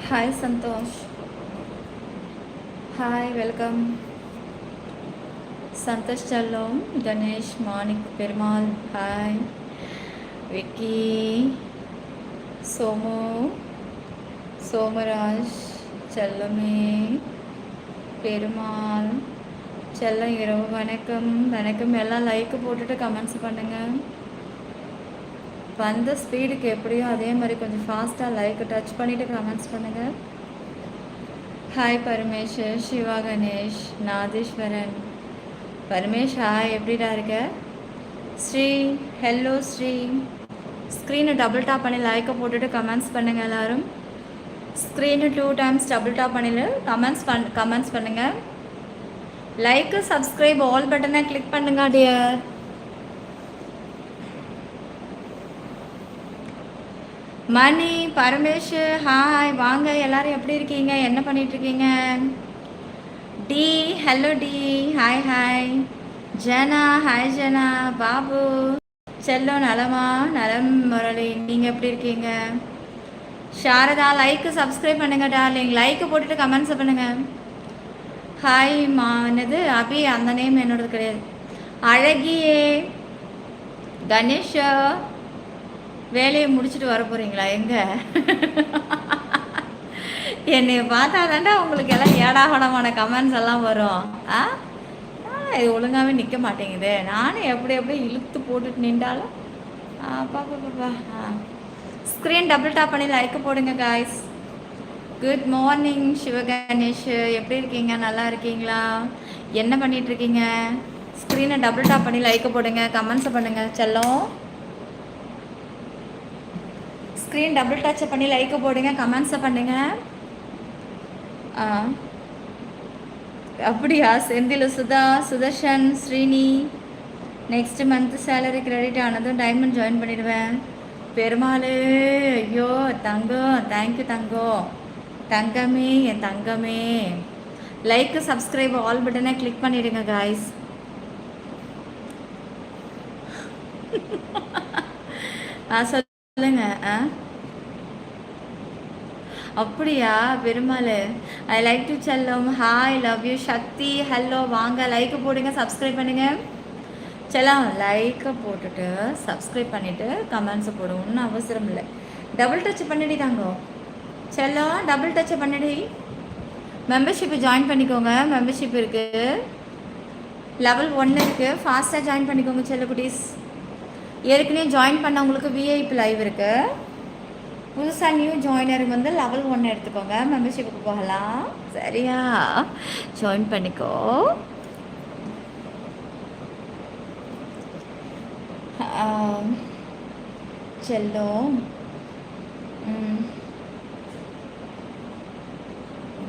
Hi Santosh. Hi, welcome. Santosh Chalom, Ganesh, Manik, Perumal. Hi. Vicky, Somu, Somaraj, Challame, Perumal. செல்லம் இரவு வணக்கம் வணக்கம். எல்லாம் லைக்கு போட்டுட்டு கமெண்ட்ஸ் பண்ணுங்க. வந்த ஸ்பீடுக்கு எப்படியோ அதே மாதிரி கொஞ்சம் ஃபாஸ்ட்டாக லைக்கு டச் பண்ணிவிட்டு கமெண்ட்ஸ் பண்ணுங்கள். ஹாய் பரமேஷ், சிவா கணேஷ், நாதீஸ்வரன். பரமேஷ் ஹாய், எப்படிடா இருக்க? ஸ்ரீ ஹலோ ஸ்ரீ. ஸ்க்ரீனை டபுள் டாப் பண்ணி லைக்கை போட்டுட்டு கமெண்ட்ஸ் பண்ணுங்கள் எல்லோரும். ஸ்க்ரீனு 2 டைம்ஸ் டபுள் டாப் பண்ணிட்டு கமெண்ட்ஸ் பண்ணுங்கள். லைக்கு சப்ஸ்கிரைப் ஆல் பட்டனை கிளிக் பண்ணுங்க டியர். மணி, பரமேஷ் ஹாய், வாங்க எல்லாரும் எப்படி இருக்கீங்க, என்ன பண்ணிட்டு இருக்கீங்க? D hello D, hi hi. Jana hi Jana. Babu செல்லோ நலமா? நலம் முரளி, நீங்கள் எப்படி இருக்கீங்க? சாரதா லைக்கு சப்ஸ்கிரைப் பண்ணுங்க டார்லிங், லைக்கு போட்டுட்டு கமெண்ட்ஸ் பண்ணுங்க. ஹாய் மா, என்னது அபி, அந்த நேம் என்னோடது கிடையாது. அழகியே கணேஷா, வேலையை முடிச்சுட்டு வர போகிறீங்களா? எங்கே என்னை பார்த்தா தாண்டா உங்களுக்கு எல்லாம் ஏடாகடமான கமெண்ட்ஸ் எல்லாம் வரும். இது ஒழுங்காகவே நிற்க மாட்டேங்குது. நானும் எப்படி இழுத்து போட்டுட்டு நின்றாலும் பாப்பா. ஸ்க்ரீன் டபுள் டாப் பண்ணி லைக்கு போடுங்க காய்ஸ். குட் மார்னிங் சிவகணேஷ், எப்படி இருக்கீங்க, நல்லா இருக்கீங்களா, என்ன பண்ணிகிட்ருக்கீங்க? ஸ்க்ரீனை டபுள் டாப் பண்ணி லைக்கு போடுங்க, கமெண்ட்ஸை பண்ணுங்கள் செல்லம். ஸ்க்ரீன் டபுள் டச் பண்ணி லைக்கை போடுங்க, கமெண்ட்ஸை பண்ணுங்கள். அப்படியா? Senthil, Sudha, Sudarshan, Srini. Next month salary credit ஆனதும் டைமண்ட் ஜாயின் பண்ணிடுவேன். பெருமாள், ஐயோ தங்கம், தேங்க்யூ தங்கம், தங்கமே என் தங்கமே. லைக்கு சப்ஸ்கிரைப் ஆல் பட்டனை கிளிக் பண்ணிடுங்க காய்ஸ். சொல்லுங்க. அப்படியா பெருமாள், ஐ லைக் டு செல்லம், hi love you. Sakthi hello, வாங்க லைக்கு போடுங்க, சப்ஸ்கிரைப் பண்ணுங்க செல்லம். லைக்கை போட்டுட்டு சப்ஸ்கிரைப் பண்ணிவிட்டு கமெண்ட்ஸை போடும், ஒன்றும் அவசரம் இல்லை. டபுள் டச் பண்ணிடி தாங்க செல்லம், டபுள் டச் பண்ணிடி. மெம்பர்ஷிப்பு ஜாயின் பண்ணிக்கோங்க, மெம்பர்ஷிப் இருக்குது, லெவல் 1 இருக்குது, ஃபாஸ்ட்டாக ஜாயின் பண்ணிக்கோங்க செல்ல குட்டீஸ். ஏற்கனவே ஜாயின் பண்ணவங்களுக்கு விஐபி லைவ் இருக்குது. புதுசாக நியூ ஜாயினருக்கு வந்து லெவல் 1 எடுத்துக்கோங்க, மெம்பர்ஷிப்புக்கு போகலாம். சரியா? ஜாயின் பண்ணிக்கோ. செல்லும்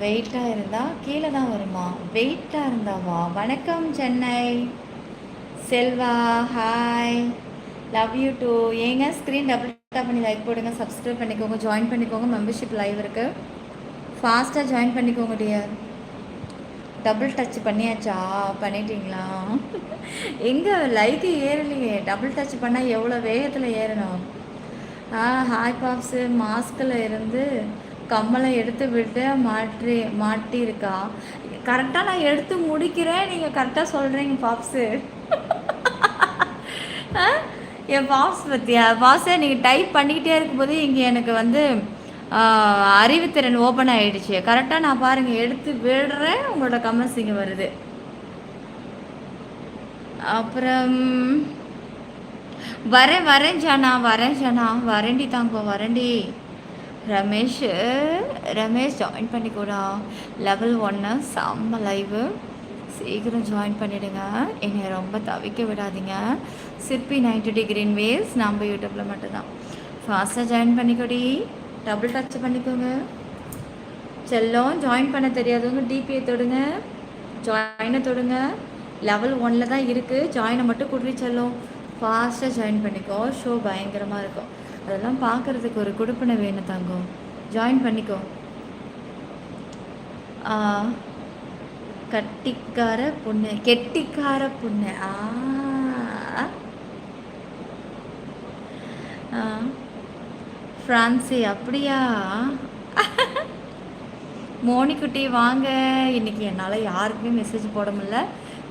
வெயிட்டாக இருந்தால் கீழே தான் வருமா? வெயிட்டாக இருந்தாவா? வணக்கம் Chennai Selva, hi love you too. ஏங்க ஸ்க்ரீன் டபுள் டாப் பண்ணி லைக் போடுங்க, சப்ஸ்கிரைப் பண்ணிக்கோங்க, ஜாயின் பண்ணிக்கோங்க, மெம்பர்ஷிப் லைவ் இருக்குது, ஃபாஸ்ட்டாக ஜாயின் பண்ணிக்கோங்க டியர். டபுள் டச் பண்ணியாச்சா? பண்ணிட்டீங்களா? எங்கே லைக்கு ஏறலையே. டபுள் டச் பண்ணால் எவ்வளோ வேகத்தில் ஏறணும். ஹாய் பாப்ஸு, மாஸ்கில் இருந்து கம்மலை எடுத்து விட்டு மாட்டியிருக்கா. கரெக்டாக நான் எடுத்து முடிக்கிறேன், நீங்கள் கரெக்டாக சொல்கிறீங்க பாப்ஸு. என் பாப்ஸ் பற்றியா? பாப்ஸை நீங்கள் டைப் பண்ணிக்கிட்டே இருக்கும்போது இங்கே எனக்கு வந்து அறிவுத்திறன் ஓப்பன் ஆகிடுச்சு. கரெக்டாக நான் பாருங்கள் எடுத்து விடுறேன், உங்களோட கமெண்ட்ஸ் இங்கே வருது. அப்புறம் வரேன் ஜானா, வரேன்டி தாங்கோ, வரேன்டி. ரமேஷ் ஜாயின் பண்ணிக்கூடா, லெவல் 1 செம்ம லைவு, சீக்கிரம் ஜாயின் பண்ணிவிடுங்க, என்னை ரொம்ப தவிக்க விடாதீங்க. சிற்பி 90 டிகிரி வேஸ் நம்ம யூடியூப்பில் மட்டும்தான். ஃபாஸ்ட்டாக ஜாயின் பண்ணிக்கோடி, டபுள் டச் பண்ணிக்கோங்க செல்லம். ஜாயின் பண்ண தெரியாதவங்க டிபியை தொடுங்க, ஜாயினை தொடுங்க, லெவல் 1 தான் இருக்குது, ஜாயினை மட்டும் கூட்டி செல்லும். ஃபாஸ்ட்டாக ஜாயின் பண்ணிக்கோ, ஷோ பயங்கரமாக இருக்கும், அதெல்லாம் பார்க்குறதுக்கு ஒரு கொடுப்பனை வேணும் தங்கம். ஜாயின் பண்ணிக்கோ. கெட்டிக்கார பொண்ணு. ஃப்ரான்சி, அப்படியா? மோனிக்குட்டி வாங்க. இன்னைக்கு என்னால் யாருக்குமே மெசேஜ் போட முடியல,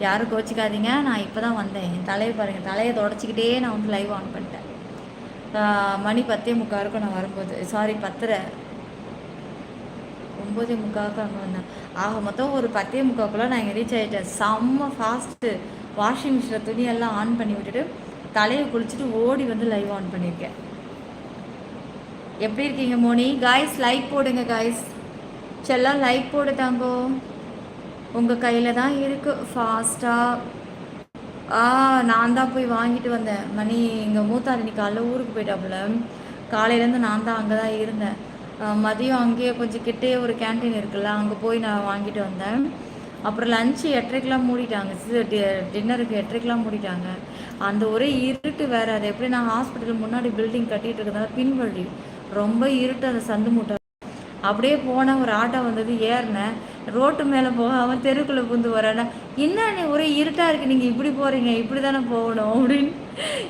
யாரும் கோச்சிக்காதீங்க. நான் இப்போ தான் வந்தேன். என் தலையை பாருங்கள், தலையை தொடச்சிக்கிட்டே நான் வந்து லைவ் ஆன் பண்ணிட்டேன். மணி 10:45 இருக்கும் நான் வரும்போது. சாரி 10:30, 9:45 அங்கே வந்தேன். ஆக மொத்தம் ஒரு 10:45 நான் இங்கே ரீச் ஆகிட்டேன். செம்ம ஃபாஸ்ட்டு. வாஷிங் மிஷினில் துணியெல்லாம் ஆன் பண்ணி விட்டுட்டு தலையை குளிச்சுட்டு ஓடி வந்து லைவ் ஆன் பண்ணியிருக்கேன். எப்படி இருக்கீங்க மோனி? காய்ஸ் லைக் போடுங்க காய்ஸ், செல்லாம் லைக் போடு தாங்கோ. உங்கள் கையில் தான் இருக்குது ஃபாஸ்ட்டாக. நான் தான் போய் வாங்கிட்டு வந்தேன். மணி எங்கள் மூத்தார் இன்னைக்கு காலைல ஊருக்கு போயிட்டாப்புல. காலையிலேருந்து நான் தான் அங்கே தான் இருந்தேன். மதியம் அங்கேயே கொஞ்சம் கிட்டே ஒரு கேன்டீன் இருக்குல்ல, அங்கே போய் நான் வாங்கிட்டு வந்தேன். அப்புறம் லஞ்சு 8:30 மூடிட்டாங்க. டின்னருக்கு 8:30 மூடிட்டாங்க. அந்த ஒரே இருட்டு வேறு. அது எப்படி நான் ஹாஸ்பிட்டல் முன்னாடி பில்டிங் கட்டிகிட்டு இருக்கிறதால பின்வழி ரொம்ப இருட்டு. அந்த சந்து மூட்டை அப்படியே போனேன். ஒரு ஆட்டோ வந்தது, ஏறினேன். ரோட்டு மேலே போகாமல் தெருக்குள்ளே புந்து வரேன்னா, என்ன நீ ஒரே இருட்டாக இருக்குது, நீங்கள் இப்படி போகிறீங்க, இப்படி தானே போகணும் அப்படின்னு.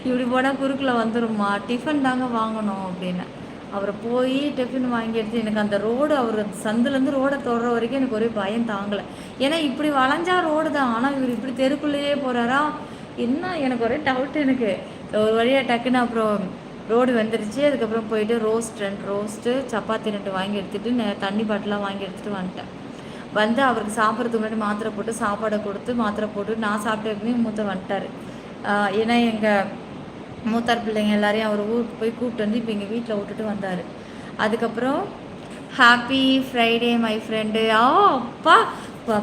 இப்படி போனால் குறுக்கில் வந்துடும்மா, டிஃபன் தாங்க வாங்கணும் அப்படின்னு. அவரை போய் டிஃபன் வாங்கி எடுத்து எனக்கு அந்த ரோடு, அவர் சந்துலேருந்து ரோடை தொடுற வரைக்கும் எனக்கு ஒரே பயம் தாங்கலை. ஏன்னா இப்படி வளைஞ்சா ரோடு தான், ஆனால் இவர் இப்படி தெருக்குள்ளேயே போகிறாரா என்ன, எனக்கு ஒரே டவுட். எனக்கு ஒரு வழியாக டக்குன்னு அப்புறம் ரோடு வந்துருச்சு. அதுக்கப்புறம் போயிட்டு ரோஸ்ட்டு சப்பாத்தி 2 வாங்கி எடுத்துகிட்டு தண்ணி பாட்டிலாம் வாங்கி எடுத்துகிட்டு வந்துட்டேன். வந்து அவருக்கு சாப்பிட்றதுக்கு முன்னாடி மாத்திரை போட்டு சாப்பாடை கொடுத்து மாத்திரை போட்டு நான் சாப்பிட்டே மூத்த வந்துட்டார். ஏன்னா எங்கள் மூத்தார் பிள்ளைங்க எல்லாரையும் அவர் ஊருக்கு போய் கூப்பிட்டு வந்து இப்போ எங்கள் வீட்டில் விட்டுட்டு வந்தார். அதுக்கப்புறம் ஹாப்பி ஃப்ரைடே மை ஃப்ரெண்டு. அப்பா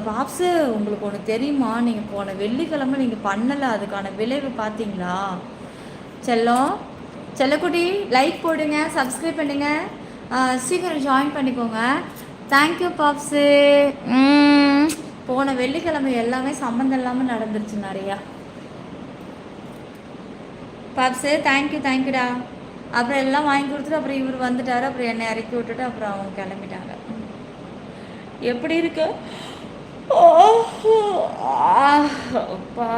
பாப்ஸு, உங்களுக்கு ஒன்று தெரியுமா? நீங்கள் போன வெள்ளிக்கிழமை நீங்கள் பண்ணலை, அதுக்கான விளைவு பார்த்தீங்களா? செல்லக்குட்டி லைக் போடுங்க, சப்ஸ்கிரைப் பண்ணுங்க, சீக்கிரம் ஜாயின் பண்ணிக்கோங்க. தேங்க்யூ பாப்ஸு. போன வெள்ளிக்கிழமை எல்லாமே சம்மந்தம் இல்லாமல் நடந்துருச்சு நிறையா. பாப்ஸு தேங்க்யூடா. அப்புறம் எல்லாம் வாங்கி கொடுத்துட்டு அப்புறம் இவர் வந்துட்டார். அப்புறம் என்னை இறக்கி விட்டுட்டு அப்புறம் அவங்க கிளம்பிட்டாங்க. எப்படி இருக்கு? அப்பா,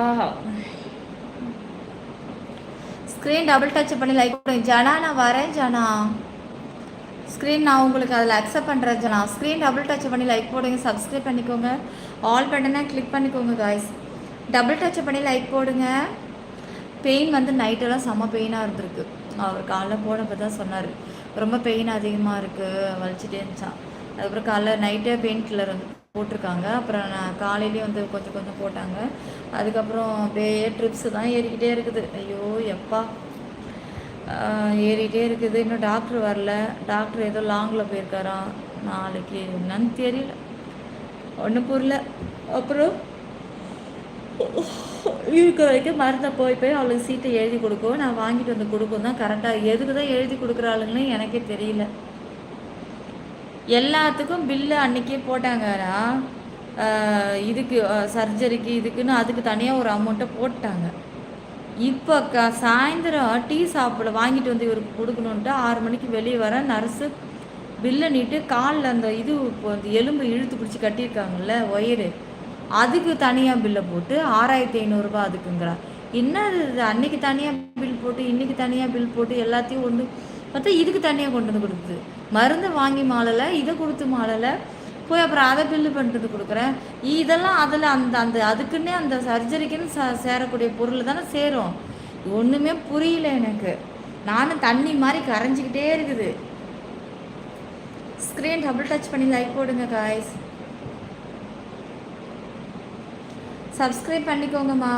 ஸ்க்ரீன் டபுள் டச் பண்ணி லைக் பண்ணுங்க. ஜனா நான் வரேன் ஜனா. ஸ்க்ரீன் நான் உங்களுக்கு அதில் அக்செப்ட் பண்ணுறேன் ஜனா. ஸ்க்ரீன் டபுள் டச் பண்ணி லைக் போடுங்க, சப்ஸ்கிரைப் பண்ணிக்கோங்க, ஆல் பட்டனை கிளிக் பண்ணிக்கோங்க காய்ஸ். டபுள் டச் பண்ணி லைக் போடுங்க. பெயின் வந்து நைட்டெல்லாம் செம்ம பெயினாக இருந்திருக்கு. அவர் காலைல போனப்போ தான் சொன்னார், ரொம்ப பெயின் அதிகமாக இருக்குது, வலிச்சுட்டே இருந்துச்சான். அதுக்கப்புறம் காலைல நைட்டே பெயின் கில்லர் வந்து போட்டிருக்காங்க. அப்புறம் நான் காலையிலேயே வந்து கொஞ்சம் போட்டாங்க. அதுக்கப்புறம் அப்படியே ட்ரிப்ஸு தான் ஏறிக்கிட்டே இருக்குது. ஐயோ எப்பா, ஏறிக்கிட்டே இருக்குது. இன்னும் டாக்டர் வரல. டாக்டர் ஏதோ லாங்கில் போயிருக்காராம். நாளைக்கு என்னன்னு தெரியல, ஒன்றும் புரியல. அப்புறம் இருக்கிற வரைக்கும் மருந்தை போய் அவளுக்கு சீட்டை எழுதி கொடுக்கும். நான் வாங்கிட்டு வந்து கொடுக்கும் தான் கரெக்டாக. எதுக்கு தான் எழுதி கொடுக்குறாளுங்கன்னு எனக்கே தெரியல. எல்லாத்துக்கும் பில்லு அன்றைக்கே போட்டாங்கடா. இதுக்கு சர்ஜரிக்கு இதுக்குன்னு அதுக்கு தனியாக ஒரு அமௌண்ட்டை போட்டாங்க. இப்போ சாயந்தரம் டீ சாப்பிட வாங்கிட்டு வந்து இவருக்கு கொடுக்கணுன்ட்டு 6 மணிக்கு வெளியே வர நர்ஸு பில்லை நீட்டு காலில் அந்த இது அந்த எலும்பு இழுத்து பிடிச்சி கட்டியிருக்காங்கல்ல ஒயரு, அதுக்கு தனியாக பில்லை போட்டு 6500 அதுக்குங்கிறா. என்ன அது, அன்னைக்கு தனியாக பில் போட்டு இன்றைக்கி தனியாக பில் போட்டு எல்லாத்தையும் ஒன்று பார்த்தா இதுக்கு தனியாக கொண்டு வந்து கொடுக்குது. மருந்தை வாங்கி மாளலை, இதை கொடுத்து மாளலை, போய் அப்புறம் அதை பில்லு பண்ணுறது கொடுக்குறேன். இதெல்லாம் அதில் அந்த அதுக்குன்னே அந்த சர்ஜரிக்குன்னு சேரக்கூடிய பொருள் தானே சேரும். ஒன்றுமே புரியல எனக்கு. நானும் தண்ணி மாதிரி கரைஞ்சிக்கிட்டே இருக்குது. ஸ்க்ரீன் டபுள் டச் பண்ணி லைக் போடுங்க காய்ஸ், சப்ஸ்கிரைப் பண்ணிக்கோங்கம்மா.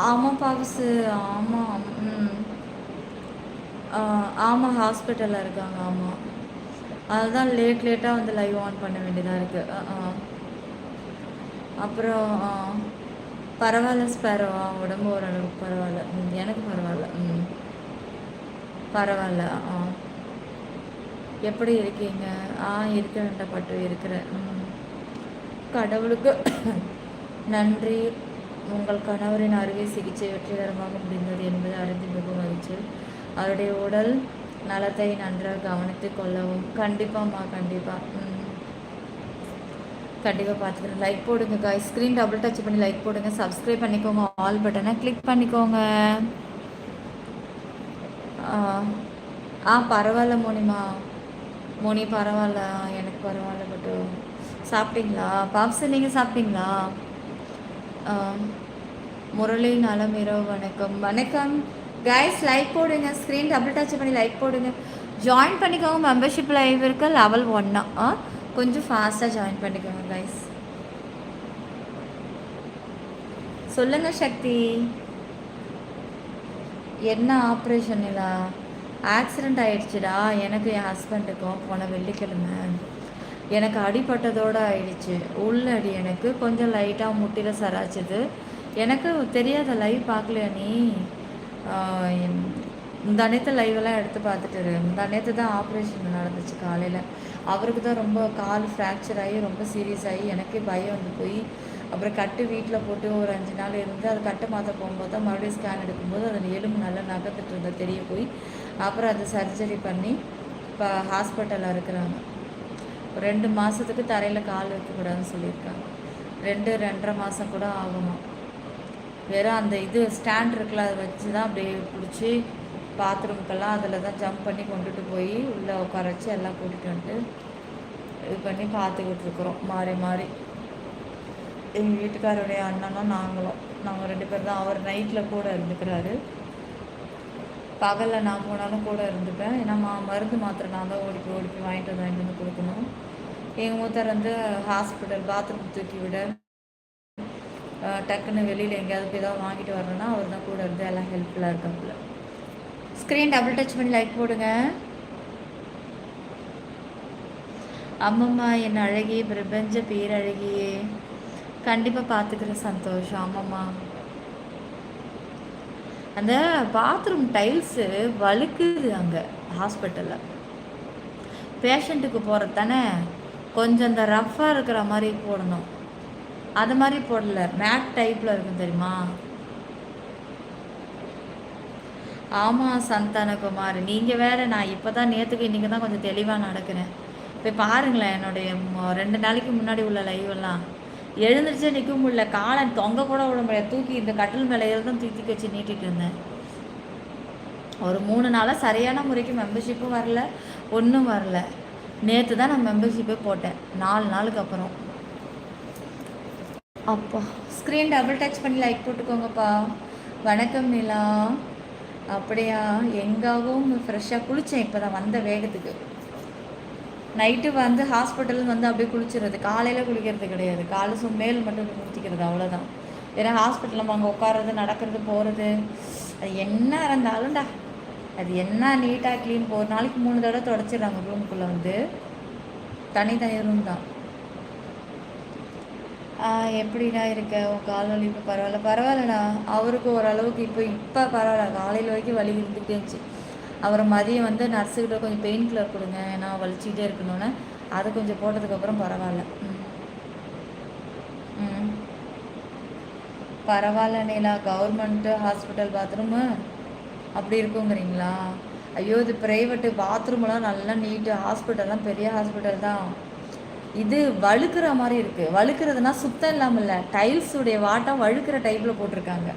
ஆமாம் பாவுசு, ஆமாம். ஆமாம் ஹாஸ்பிட்டலில் இருக்காங்க. ஆமாம், அதுதான் லேட்டாக வந்து லைவ் ஆன் பண்ண வேண்டியதாக இருக்குது. அப்புறம் பரவாயில்ல ஸ்பேரோவா, உடம்பு ஓரளவுக்கு பரவாயில்ல. எனக்கு பரவாயில்ல. பரவாயில்ல. எப்படி இருக்கீங்க? இருக்கிறேன்டா பட்டு இருக்கிறேன். கடவுளுக்கு நன்றி. உங்கள் கணவரின் அறுவை சிகிச்சை வெற்றிகரமாக முடிந்தது என்பது அறிந்து மிகவும் மகிழ்ச்சி. அவருடைய உடல் நலத்தை நன்றாக கவனித்து கொள்ளவும். கண்டிப்பாம்மா, கண்டிப்பாக பார்த்துக்கிறேன். லைக் போடுங்க காய், ஸ்க்ரீன் டபுள் டச் பண்ணி லைக் போடுங்க, சப்ஸ்கிரைப் பண்ணிக்கோங்க, ஆல் பட்டனை கிளிக் பண்ணிக்கோங்க. பரவாயில்ல மோனிமா. மோனி பரவாயில்ல, எனக்கு பரவாயில்ல. பட்டு சாப்பிட்டீங்களா பாப்ஸ்? நீங்கள் சாப்பிட்டீங்களா? முரளி நலம் இரவு வணக்கம். வணக்கம் கைஸ். லைக் போடுங்க, ஸ்க்ரீன் டபுள் டச் பண்ணி லைக் போடுங்க. ஜாயின் பண்ணிக்கோங்க. மெம்பர்ஷிப் லைவ் இருக்கு, லெவல் 1. கொஞ்சம் ஃபாஸ்ட்டாக ஜாயின் பண்ணிக்கோங்க கைஸ். சொல்லுங்க சக்தி. என்ன ஆப்ரேஷன்? இல்லை, ஆக்சிடெண்ட் ஆயிடுச்சுடா எனக்கு, என் ஹஸ்பண்டுக்கும். போன வெள்ளிக்கிழமை எனக்கு அடிப்பட்டதோடு ஆயிடுச்சு. உள்ளடி எனக்கு கொஞ்சம் லைட்டாக முட்டியில் சராச்சுது. எனக்கு தெரியாத, லைவ் பார்க்கலையா நீ? இந்த நேற்று லைவெல்லாம் எடுத்து பார்த்துட்டு, இந்த நேற்று தான் ஆப்ரேஷன் நடந்துச்சு காலையில். அவருக்கு தான் ரொம்ப கால் ஃப்ராக்சர் ஆகி ரொம்ப சீரியஸ் ஆகி எனக்கே பயம் வந்து போய் அப்புறம் கட்டு வீட்டில் போட்டு ஒரு 5 நாள் இருந்து அது கட்டு மாற்ற போகும்போது தான் மறுபடியும் ஸ்கேன் எடுக்கும்போது அதில் எலும்பு நல்லா நகர்ந்துட்டு இருந்தது தெரிய போய் அப்புறம் அது சர்ஜரி பண்ணி இப்போ ஹாஸ்பிட்டலில் இருக்கிறாங்க. 2 மாதத்துக்கு தரையில் கால் வைக்கக்கூடாதுன்னு சொல்லியிருக்காங்க. 2-2.5 மாதம் கூட ஆகுமா. வெறும் அந்த இது ஸ்டாண்ட் இருக்குல்ல, அதை வச்சு தான் அப்படியே பிடிச்சி பாத்ரூம்க்கெல்லாம் அதில் தான் ஜம்ப் பண்ணி கொண்டுட்டு போய் உள்ளே உட்கார வச்சு எல்லாம் கூட்டிகிட்டு வந்துட்டு இது பண்ணி பார்த்துக்கிட்டு இருக்கிறோம் மாறி மாறி. எங்கள் வீட்டுக்காரருடைய அண்ணனும் நாங்கள் 2 பேர் தான். அவர் நைட்டில் கூட இருந்துக்கிறாரு, பகலில் நான் போனாலும் கூட இருந்துப்பேன். ஏன்னா மருந்து மாத்திரை நான் தான் ஓடிப்பி வாங்கிட்டு வந்து கொடுக்கணும். எங்கள் மூத்தர் வந்து ஹாஸ்பிட்டல் பாத்ரூம் தூக்கி விட டக்குன்னு வெளியில் எங்கேயாவது போய் ஏதாவது வாங்கிட்டு வரணும்னா அவர் தான் கூட இருந்து எல்லாம் ஹெல்ப்ஃபுல்லாக இருக்காப்புல. ஸ்க்ரீன் டபுள் டச் பண்ணி லைக் போடுங்க. அம்மம்மா என் அழகிய பிரபஞ்ச பேரழகியே, கண்டிப்பாக பார்த்துக்கிறேன். சந்தோஷம். ஆமாம்மா, அந்த பாத்ரூம் டைல்ஸு வழுக்குது அங்கே ஹாஸ்பிட்டலில். பேஷண்ட்டுக்கு போகிறது தானே, கொஞ்சம் அந்த ரஃப்பாக இருக்கிற மாதிரி போடணும். அது மாதிரி போடல, மேட் டைப்பில் இருக்கும் தெரியுமா? ஆமாம் சந்தானகுமார், நீங்கள் வேறு. நான் இப்போ தான் நேற்றுக்கு இன்றைக்கி தான் கொஞ்சம் தெளிவாக நடக்கிறேன். போய் பாருங்களேன் என்னுடைய 2 நாளைக்கு முன்னாடி உள்ள லைவெல்லாம். எழுந்திரிச்சே நிற்க முடியல, காலை தொங்க கூட விட முடியாது. தூக்கி இந்த கட்டில் மேலே தான் தூக்கி வச்சு நீட்டிகிட்டு இருந்தேன். ஒரு 3 நாளாக சரியான முறைக்கு மெம்பர்ஷிப்பும் வரல, ஒன்றும் வரல. நேற்று தான் நான் மெம்பர்ஷிப்பே போட்டேன், 4 நாளுக்கு அப்புறம். அப்பா, ஸ்க்ரீன் டபுள் டச் பண்ணி லைக் போட்டுக்கோங்கப்பா. வணக்கம் நிலா. அப்படியா, எங்காகவும் ஃப்ரெஷ்ஷாக குளித்தேன் இப்போ தான் வந்த வேகத்துக்கு. நைட்டு வந்து ஹாஸ்பிட்டல் வந்து அப்படியே குளிச்சுறது, காலையில் குளிக்கிறது கிடையாது. காலை மேல் மட்டும் குளிச்சிக்கிறது, அவ்வளோதான். ஏன்னா ஹாஸ்பிட்டலில் அங்கே உட்காறது, நடக்கிறது, போகிறது, அது என்ன இருந்தாலும்டா, அது என்ன நீட்டாக க்ளீன். ஒரு நாளைக்கு 3 தடவை தொடச்சிடுறாங்க ரூமுக்குள்ளே வந்து. தனி ரூம் தான். எப்படிடா இருக்க? உன் கால் வலி இப்போ பரவாயில்லண்ணா. அவருக்கு ஓரளவுக்கு இப்போ பரவாயில்ல. காலையில் வரைக்கும் வலி இருந்துகிட்டே இருந்துச்சு. அவரை மதியம் வந்து நர்ஸுக்கிட்ட கொஞ்சம் பெயின் கில்லர் கொடுங்க, ஏன்னா வலிச்சிக்கிட்டே இருக்கணும்னு. அது கொஞ்சம் போட்டதுக்கப்புறம் பரவாயில்ல. பரவாயில்ல நீலா. கவர்மெண்ட்டு ஹாஸ்பிட்டல் பாத்ரூமு அப்படி இருக்குங்கிறீங்களா? ஐயோ, இது ப்ரைவேட்டு பாத்ரூமெல்லாம் நல்லா நீட்டு. ஹாஸ்பிட்டல்லாம் பெரிய ஹாஸ்பிட்டல் தான். இது வழுக்கிற மாதிரி இருக்குது. வழுக்கிறதுனா சுத்தம் இல்லாமல் இல்லை, டைல்ஸுடைய வாட்டம் வழுக்கிற டைப்பில் போட்டிருக்காங்க.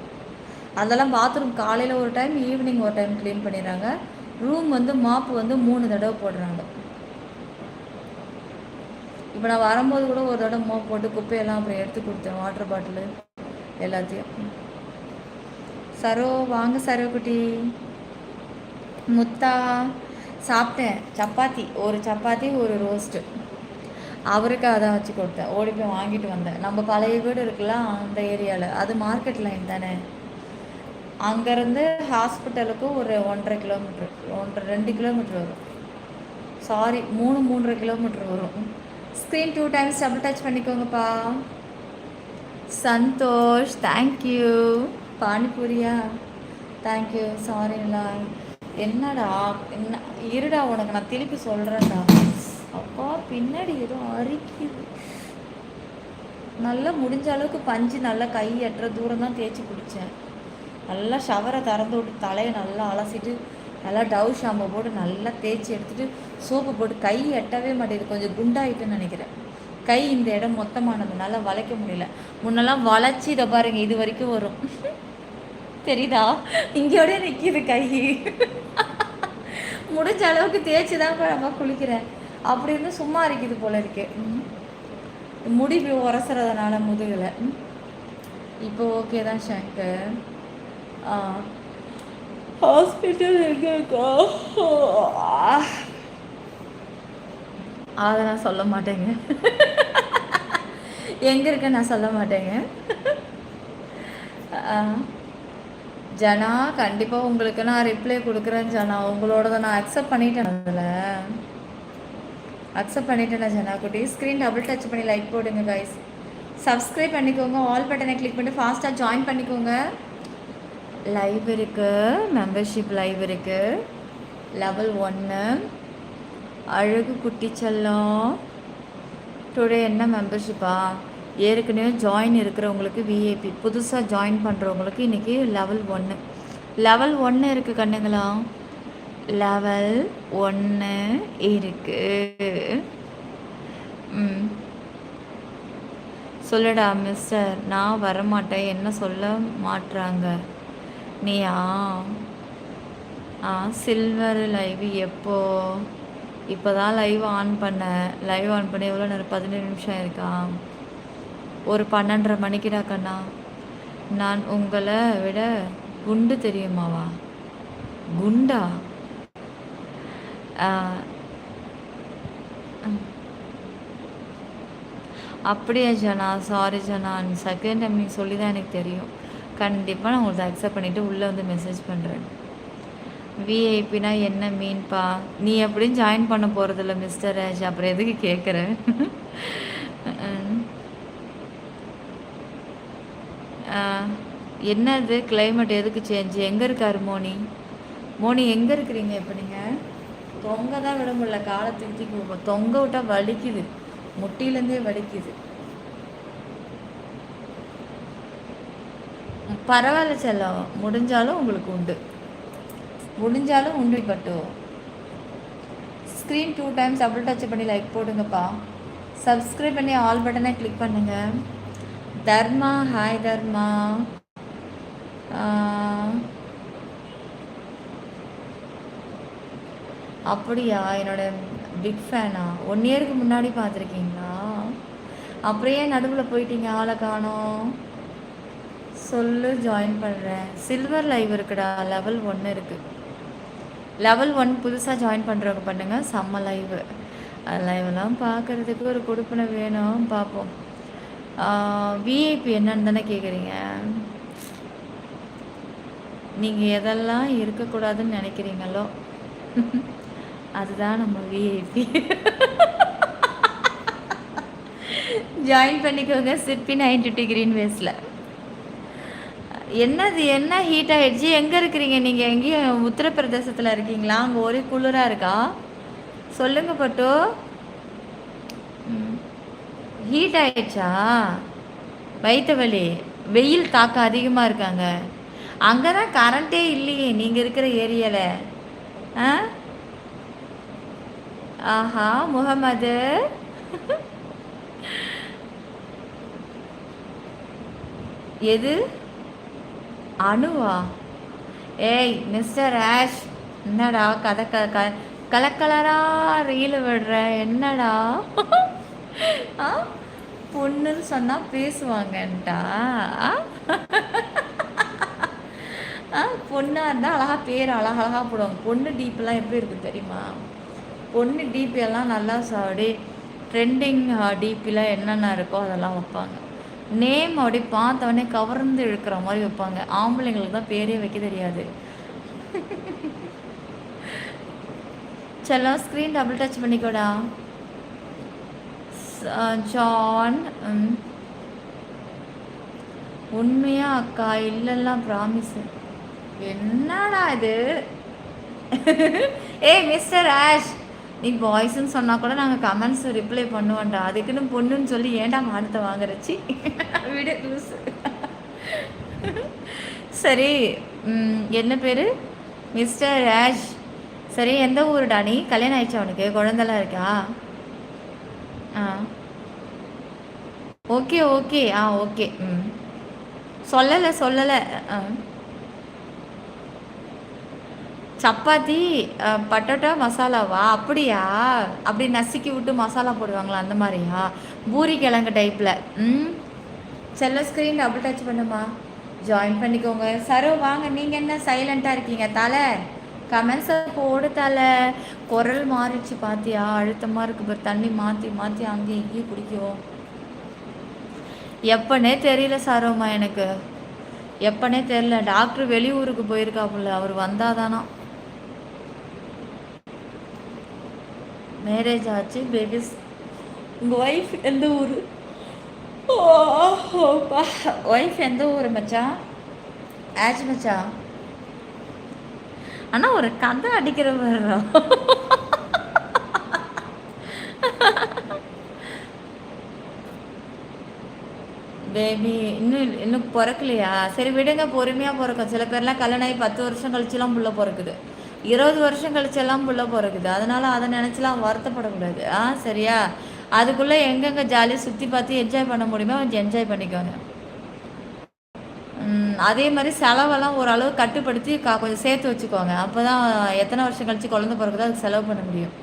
அதெல்லாம் பாத்ரூம் காலையில் ஒரு டைம், ஈவினிங் ஒரு டைம் க்ளீன் பண்ணிடுறாங்க. ரூம் வந்து மாப்பு வந்து 3 தடவை போடுறாங்க. இப்போ நான் வரும்போது கூட ஒரு தடவை மாப்பு போட்டு குப்பையெல்லாம் அப்புறம் எடுத்து கொடுத்தேன், வாட்டர் பாட்டிலு எல்லாத்தையும். சரோ வாங்க சரோ குட்டி. முத்தா சாப்பிட்டேன். சப்பாத்தி, ஒரு சப்பாத்தி ஒரு ரோஸ்ட்டு. அவருக்கு அதான் வச்சு கொடுத்தேன். ஓடி போய் வாங்கிட்டு வந்தேன். நம்ம பழைய வீடு இருக்குல்ல அந்த ஏரியாவில், அது மார்க்கெட் லைன் தானே. அங்கேருந்து ஹாஸ்பிட்டலுக்கு ஒரு 1.5 கிலோமீட்ரு, 2 கிலோமீட்ரு வரும். சாரி, 3-3.5 கிலோமீட்ரு வரும். ஸ்க்ரீன் 2 டைம்ஸ் டபுள் டச் பண்ணிக்கோங்கப்பா. சந்தோஷ், தேங்க்யூ. பானிபூரியா? தேங்க்யூ. சாரிங்களா. என்னடா என்ன இருடா, உனக்கு நான் திருப்பி சொல்கிறேன்டா. அப்பா பின்னாடி ஏதோ அரிக்குது. நல்லா முடிஞ்ச அளவுக்கு பஞ்சு நல்லா கை எட்டுற தூரம் தான் தேய்ச்சி குடித்தேன். நல்லா ஷவரை திறந்து விட்டு தலையை நல்லா அலசிட்டு நல்லா டவ் ஷாம்பு போட்டு நல்லா தேய்ச்சி எடுத்துகிட்டு சோப்பு போட்டு கை எட்டவே மாட்டேங்குது. கொஞ்சம் குண்டாயிட்டுன்னு நினைக்கிறேன். கை இந்த இடம் மொத்தமானதுனால வளைக்க முடியல. முன்னெல்லாம் வளைச்சி இதை பாருங்க, இது வரைக்கும் வரும். தெரியுதா? இங்கோடய நிற்கிது கை. முடிஞ்ச அளவுக்கு தேய்ச்சி தான் நம்ம குளிக்கிறேன். அப்படி இருந்து சும்மா இருக்குது போல இருக்கு. முடி உரசுறதுனால முதுகில். இப்போ ஓகே தான் சங்கர். ஹாஸ்பிட்டல் எங்கே இருக்கா? அதை நான் சொல்ல மாட்டேங்க. எங்கே இருக்க நான் சொல்ல மாட்டேங்க. ஜனா கண்டிப்பாக உங்களுக்கு நான் ரிப்ளை கொடுக்குறேன் ஜனா. உங்களோட நான் அக்செப்ட் பண்ணிட்டேன். அதில் அக்செப்ட் பண்ணிட்டேன்னா ஜனா குட்டி. ஸ்க்ரீன் டபுள் டச் பண்ணி லைக் போடுங்க கைஸ். சப்ஸ்கிரைப் பண்ணிக்கோங்க. ஆல் பட்டனை கிளிக் பண்ணிட்டு ஃபாஸ்ட்டாக ஜாயின் பண்ணிக்கோங்க. லைவ் இருக்குது, மெம்பர்ஷிப் லைவ் இருக்குது. லெவல் 1 அழகு குட்டி செல்லம். டுடே என்ன மெம்பர்ஷிப்பா? ஏற்கனவே ஜாயின் இருக்கிறவங்களுக்கு விஐபி, புதுசாக ஜாயின் பண்ணுறவங்களுக்கு இன்றைக்கி லெவல் 1. லெவல் 1 இருக்குது கண்ணுங்களா. லெவல் 1 இருக்குது. சொல்லுடா மிஸ்டர். நான் வரமாட்டேன். என்ன சொல்ல மாட்டுறாங்க? நீயா? சில்வர் லைவ் எப்போ? இப்போ தான் லைவ் ஆன் பண்ணேன். லைவ் ஆன் பண்ணி எவ்வளோ நேரம்? 17 நிமிஷம் இருக்கா? ஒரு 12:30 மணிக்குடா கண்ணா. நான் உங்களை விட குண்டு தெரியுமாவா? குண்டா? அப்படியா ஜனா? சாரி ஜனா, செகண்ட் டைம் நீங்கள் சொல்லி தான் எனக்கு தெரியும். கண்டிப்பாக நான் உங்களுக்கு அக்செப்ட் பண்ணிவிட்டு உள்ளே வந்து மெசேஜ் பண்ணுறேன். விஐபினா என்ன மீன்பா? நீ எப்படியும் ஜாயின் பண்ண போகிறதில்ல மிஸ்டர் ராஜ், அப்புறம் எதுக்கு கேட்குறேன்? என்னது கிளைமேட் எதுக்கு சேஞ்சு? எங்கே இருக்காரு மோனி? மோனி எங்கே இருக்கிறீங்க இப்போ? நீங்கள் தொங்க தான் விட முடியல. காலை திருத்தி தொங்க விட்டால் வலிக்குது, முட்டியிலேருந்தே வலிக்குது. பரவாயில்ல செல்லம், முடிஞ்சாலும் உங்களுக்கு உண்டு, முடிஞ்சாலும் உண்டு. பட்டு ஸ்க்ரீன் 2 டைம்ஸ் டபுள் டச் பண்ணி லைக் போடுங்கப்பா. சப்ஸ்கிரைப் பண்ணி ஆல் பட்டனை கிளிக் பண்ணுங்க. தர்மா, ஹாய் தர்மா. அப்படியா? என்னோட பிக் ஃபேனா? 1 இயருக்கு முன்னாடி பார்த்துருக்கீங்களா? அப்படியே நடுவில் போயிட்டீங்க, ஆளை காணோம். சொல்லு, ஜாயின் பண்ணுறேன். சில்வர் லைவ் இருக்குடா. லெவல் 1 இருக்குது. லெவல் 1 புதுசாக ஜாயின் பண்ணுறவங்க பண்ணுங்கள். செம்ம லைவு. லைவெல்லாம் பார்க்குறதுக்கு ஒரு கொடுப்பனை வேணும். பார்ப்போம். விஐபி என்னன்னு தானே கேட்குறீங்க? நீங்கள் எதெல்லாம் இருக்கக்கூடாதுன்னு நினைக்கிறீங்களோ அதுதான் நம்ம விஐபி. ஜாயின் பண்ணிக்கோங்க. சிற்பி 950 கிரீன் வேஸில். என்னது என்ன ஹீட் ஆகிடுச்சு? எங்கே இருக்கிறீங்க நீங்கள்? எங்கேயும் உத்தரப்பிரதேசத்தில் இருக்கீங்களா? அங்கே ஒரே குளிராக இருக்கா? சொல்லுங்க பட்டு. ஹீட் ஆகிடுச்சா? வயிற்று வலி, வெயில் தாக்கம் அதிகமாக இருக்காங்க. அங்கே தான் கரண்ட்டே இல்லையே நீங்கள் இருக்கிற ஏரியாவில். ஆஹா முகமது, எது அணுவா? ஏய் மிஸ்டர் ஆஷ், என்னடா கதை கலக்கலரா ரீல் விடுற? என்னடா பொண்ணுன்னு சொன்னால் பேசுவாங்கன்ட்டா? பொண்ணாக இருந்தால் அழகாக பேர் அழகழகாக போடுவாங்க. பொண்ணு டீப்பெல்லாம் எப்படி இருக்குது தெரியுமா? பொண்ணு டிபியெல்லாம் நல்லா அப்படியே ட்ரெண்டிங் டிபியில் என்னென்ன இருக்கோ அதெல்லாம் வைப்பாங்க. நேம் அப்படி பார்த்தவொடனே கவர்ந்து இழுக்கிற மாதிரி வைப்பாங்க. ஆம்பளைங்களுக்கு தான் பேரே வைக்க தெரியாது. செல்லம் ஸ்க்ரீன் டபுள் டச் பண்ணிக்கோடா. ஜான், உண்மையா அக்கா? இல்லைல்லாம் ப்ராமிஸ். என்னடா இது? ஏய் மிஸ்டர் ஆஷ், நீ பாய்ஸ்ன்னு சொன்னால் கூட நாங்கள் கமெண்ட்ஸ் ரிப்ளை பண்ணுவோம்டா. அதுக்குன்னு பொண்ணுன்னு சொல்லி ஏன்டா மானத்தை வாங்குறச்சி? விடு லூஸ். சரி, என்ன பேர்? Mister ash. சரி, எந்த ஊருடா நீ? கல்யாணம் ஆயிடுச்சா அவனுக்கு? குழந்தெல்லாம் இருக்கா? Okay okay. ஓகே. சொல்லலை. சப்பாத்தி பட்டோட்டா மசாலாவா? அப்படியா? அப்படி நசுக்கி விட்டு மசாலா போடுவாங்களா அந்த மாதிரியா? பூரி கிழங்கு டைப்பில். ம். செல்ல ஸ்க்ரீன் டபுள் டச் பண்ணுமா? ஜாயின் பண்ணிக்கோங்க. சரோ வாங்க. நீங்கள் என்ன சைலண்ட்டாக இருக்கீங்க? தலை கமெண்ட்ஸை போடு தலை. குரல் மாறிடுச்சு பார்த்தியா? அழுத்தமாக இருக்கு பாரு. தண்ணி மாற்றி மாற்றி அங்கேயும் இங்கேயும் குடிக்கும். எப்பனே தெரியல சாரோம்மா எனக்கு. எப்பனே தெரியல. டாக்டர் வெளியூருக்கு போயிருக்காப்புல. அவர் வந்தாதானா. மேரேஜ் ஆச்சு, பேபிஸ். உங்கள் ஒய்ஃப் எந்த ஊர்? ஒய்ஃப் எந்த ஊர் மச்சான்? ஆச்சு மச்சான். ஆனால் ஒரு கதை அடிக்கிற வர்றோம். பேபி இன்னும் பிறக்கலையா? சரி விடுங்க, பொறுமையாக பிறக்கும். சில பேர்லாம் கல்யாணம் ஆகி 10 வருஷம் கழிச்சுலாம் புள்ள பிறக்குது, 20 வருஷம் கழிச்செல்லாம் புள்ள பிறக்குது. அதனால் அதை நினச்சிலாம் வருத்தப்படக்கூடாது. சரியா? அதுக்குள்ளே எங்கெங்கே ஜாலியாக சுற்றி பார்த்து என்ஜாய் பண்ண முடியுமோ கொஞ்சம் என்ஜாய் பண்ணிக்கோங்க. அதே மாதிரி செலவெல்லாம் ஓரளவு கட்டுப்படுத்தி கொஞ்சம் சேர்த்து வச்சுக்கோங்க. அப்போ தான் எத்தனை வருஷம் கழிச்சு குழந்தை பிறகுதோ அதுக்கு செலவு பண்ண முடியும்.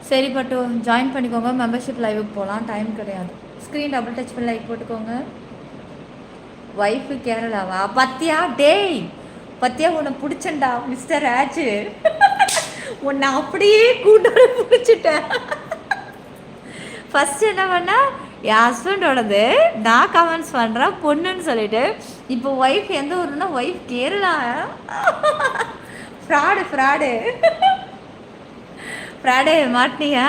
சரி பட்டு ஜாயின் பண்ணிக்கோங்க. மெம்பர்ஷிப் லைவுக்கு போகலாம், டைம் கிடையாது. ஸ்க்ரீன் டபுள் டச் பண்ணி லைக் போட்டுக்கோங்க. ஒய்ஃபு கேரளாவா? பத்தியா டேய், பத்தியா உன்னை பிடிச்சண்டா மிஸ்டர் ஆச்சு. உன்னை அப்படியே கூட்டோட பிடிச்சிட்டேன். ஃபஸ்ட் என்ன பண்ணா என் ஹஸ்பண்டோடது நான் கமெண்ட்ஸ் பண்ணுறேன் பொண்ணுன்னு சொல்லிட்டு. இப்போ ஒய்ஃப் எந்த ஊருன்னா ஒய்ஃப் கேரளா. ஃப்ராடு ஃப்ராடு ஃப்ராடே மாட்டினியா?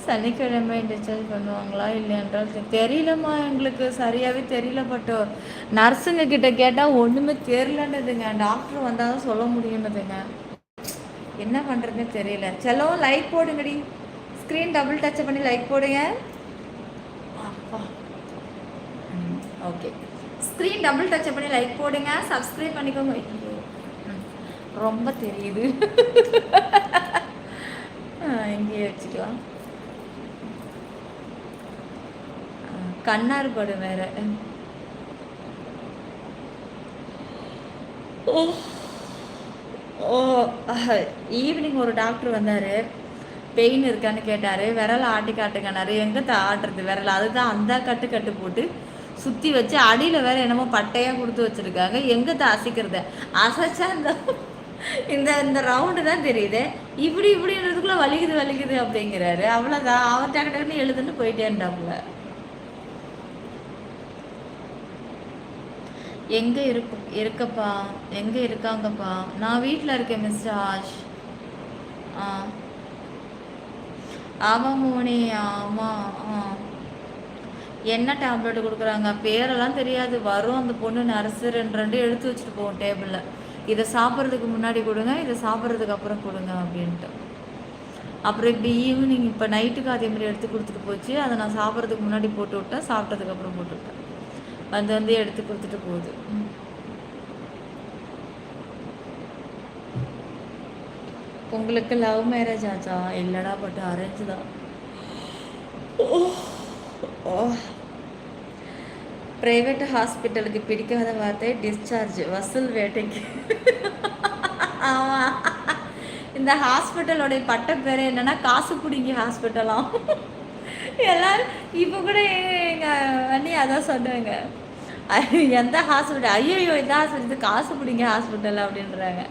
சனிக்கிழமை டிஸ்சார்ஜ் பண்ணுவாங்களா இல்லைன்றால் தெரியலம்மா, எங்களுக்கு சரியாகவே தெரியல. பட்டோ நர்ஸுங்க கிட்ட கேட்டால் ஒன்றுமே தெரியலன்றதுங்க. டாக்டர் வந்தால் தான் சொல்ல முடியும்னதுங்க. என்ன பண்ணுறதுன்னு தெரியல. செலோ லைக் போடுங்கடி. ஸ்க்ரீன் டபுள் டச் பண்ணி லைக் போடுங்க. ஓகே, ஸ்க்ரீன் டபுள் டச் பண்ணி லைக் போடுங்க. சப்ஸ்கிரைப் பண்ணிக்கோங்க. ரொம்ப தெரியுது. எங்கேயே வச்சுக்கலாம். கண்ணாறு படு வேற. ஈவினிங் ஒரு டாக்டர் வந்தார். பெயின் இருக்கான்னு கேட்டார். விரல் ஆட்டி காட்டுங்கன்னாரு. எங்கே ஆட்டுறது விரல்? அதுதான் அந்த கட்டு போட்டு சுற்றி வச்சு அடியில் வேற என்னமோ பட்டையாக கொடுத்து வச்சுருக்காங்க. எங்கே அசைக்கிறது? அசைச்சா இந்த இந்த ரவுண்டு தான் தெரியுது. இப்படின்றதுக்குள்ளே வலிக்குது அப்படிங்கிறாரு. அவ்வளோதான். அவர் டக்குன்னு எழுதுன்னு போயிட்டேன்டாப்புல. எங்கே இருக்கப்பா? எங்கே இருக்காங்கப்பா? நான் வீட்டில் இருக்கேன் மிஸ்டர் ஆஷ். ஆமாம் மோனி, ஆமாம். என்ன டேப்லெட் கொடுக்குறாங்க? பேரெல்லாம் தெரியாது. வரும் அந்த பொண்ணு நர்ஸு 2 எடுத்து வச்சுட்டு போவோம் டேபிளில். இதை சாப்பிட்றதுக்கு முன்னாடி கொடுங்க, இதை சாப்பிட்றதுக்கு அப்புறம் கொடுங்க அப்படின்ட்டு. அப்புறம் இப்படி ஈவினிங் இப்போ நைட்டுக்கு அதே மாதிரி எடுத்து கொடுத்துட்டு போச்சு. அதை நான் சாப்பிட்றதுக்கு முன்னாடி போட்டு விட்டேன், சாப்பிட்டதுக்கு அப்புறம் போட்டு விட்டேன். வந்து எடுத்து கொடுத்துட்டு போகுது. உங்களுக்கு லவ் மேரேஜ் ஆச்சா? இல்லைடா, பட் அரேஞ்சு தான். ப்ரைவேட் ஹாஸ்பிட்டலுக்கு பிடிக்காத வார்த்தை டிஸ்சார்ஜ், வசூல் வேட்டைக்கு. ஆமாம், இந்த ஹாஸ்பிட்டலோடைய பட்ட பேர் என்னன்னா காசு பிடிங்கி ஹாஸ்பிட்டலாம். எல்லாரும் இப்போ கூட எங்கள் அண்ணி அதான் சொன்னாங்க. எந்த ஹாஸ்பிட்டல்? ஐயோ இந்த ஹாஸ்பிட்டல் காசு பிடிங்க ஹாஸ்பிட்டல் அப்படின்றாங்க.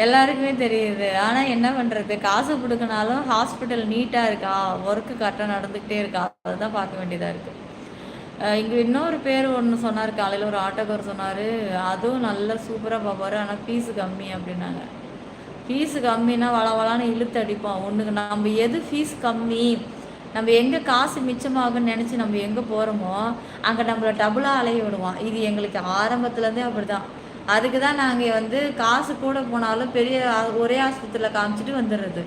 எல்லாருக்குமே தெரியுது. ஆனால் என்ன பண்ணுறது, காசு கொடுக்கனாலும் ஹாஸ்பிட்டல் நீட்டாக இருக்கா, ஒர்க்கு கரெக்டாக நடந்துக்கிட்டே இருக்கா, அதை தான் பார்க்க வேண்டியதாக இருக்குது. இங்கே இன்னொரு பேர் ஒன்று சொன்னார் காலையில், ஒரு ஆட்டோக்கார் சொன்னார். அதுவும் நல்லா சூப்பராக பார்ப்பாரு, ஆனால் ஃபீஸு கம்மி அப்படின்னாங்க. ஃபீஸு கம்மின்னா வளவலான்னு இழுத்து அடிப்போம். ஒன்றுக்கு நம்ம எது ஃபீஸ் கம்மி, நம்ம எங்கே காசு மிச்சமாகுன்னு நினச்சி நம்ம எங்கே போகிறோமோ அங்கே நம்மளை டபுளாக அலைய விடுவோம். இது எங்களுக்கு ஆரம்பத்துலேருந்தே அப்படி தான். அதுக்கு தான் நாங்கள் வந்து காசு கூட போனாலும் பெரிய ஒரே ஆஸ்பத்திரியில் காமிச்சிட்டு வந்துடுறது.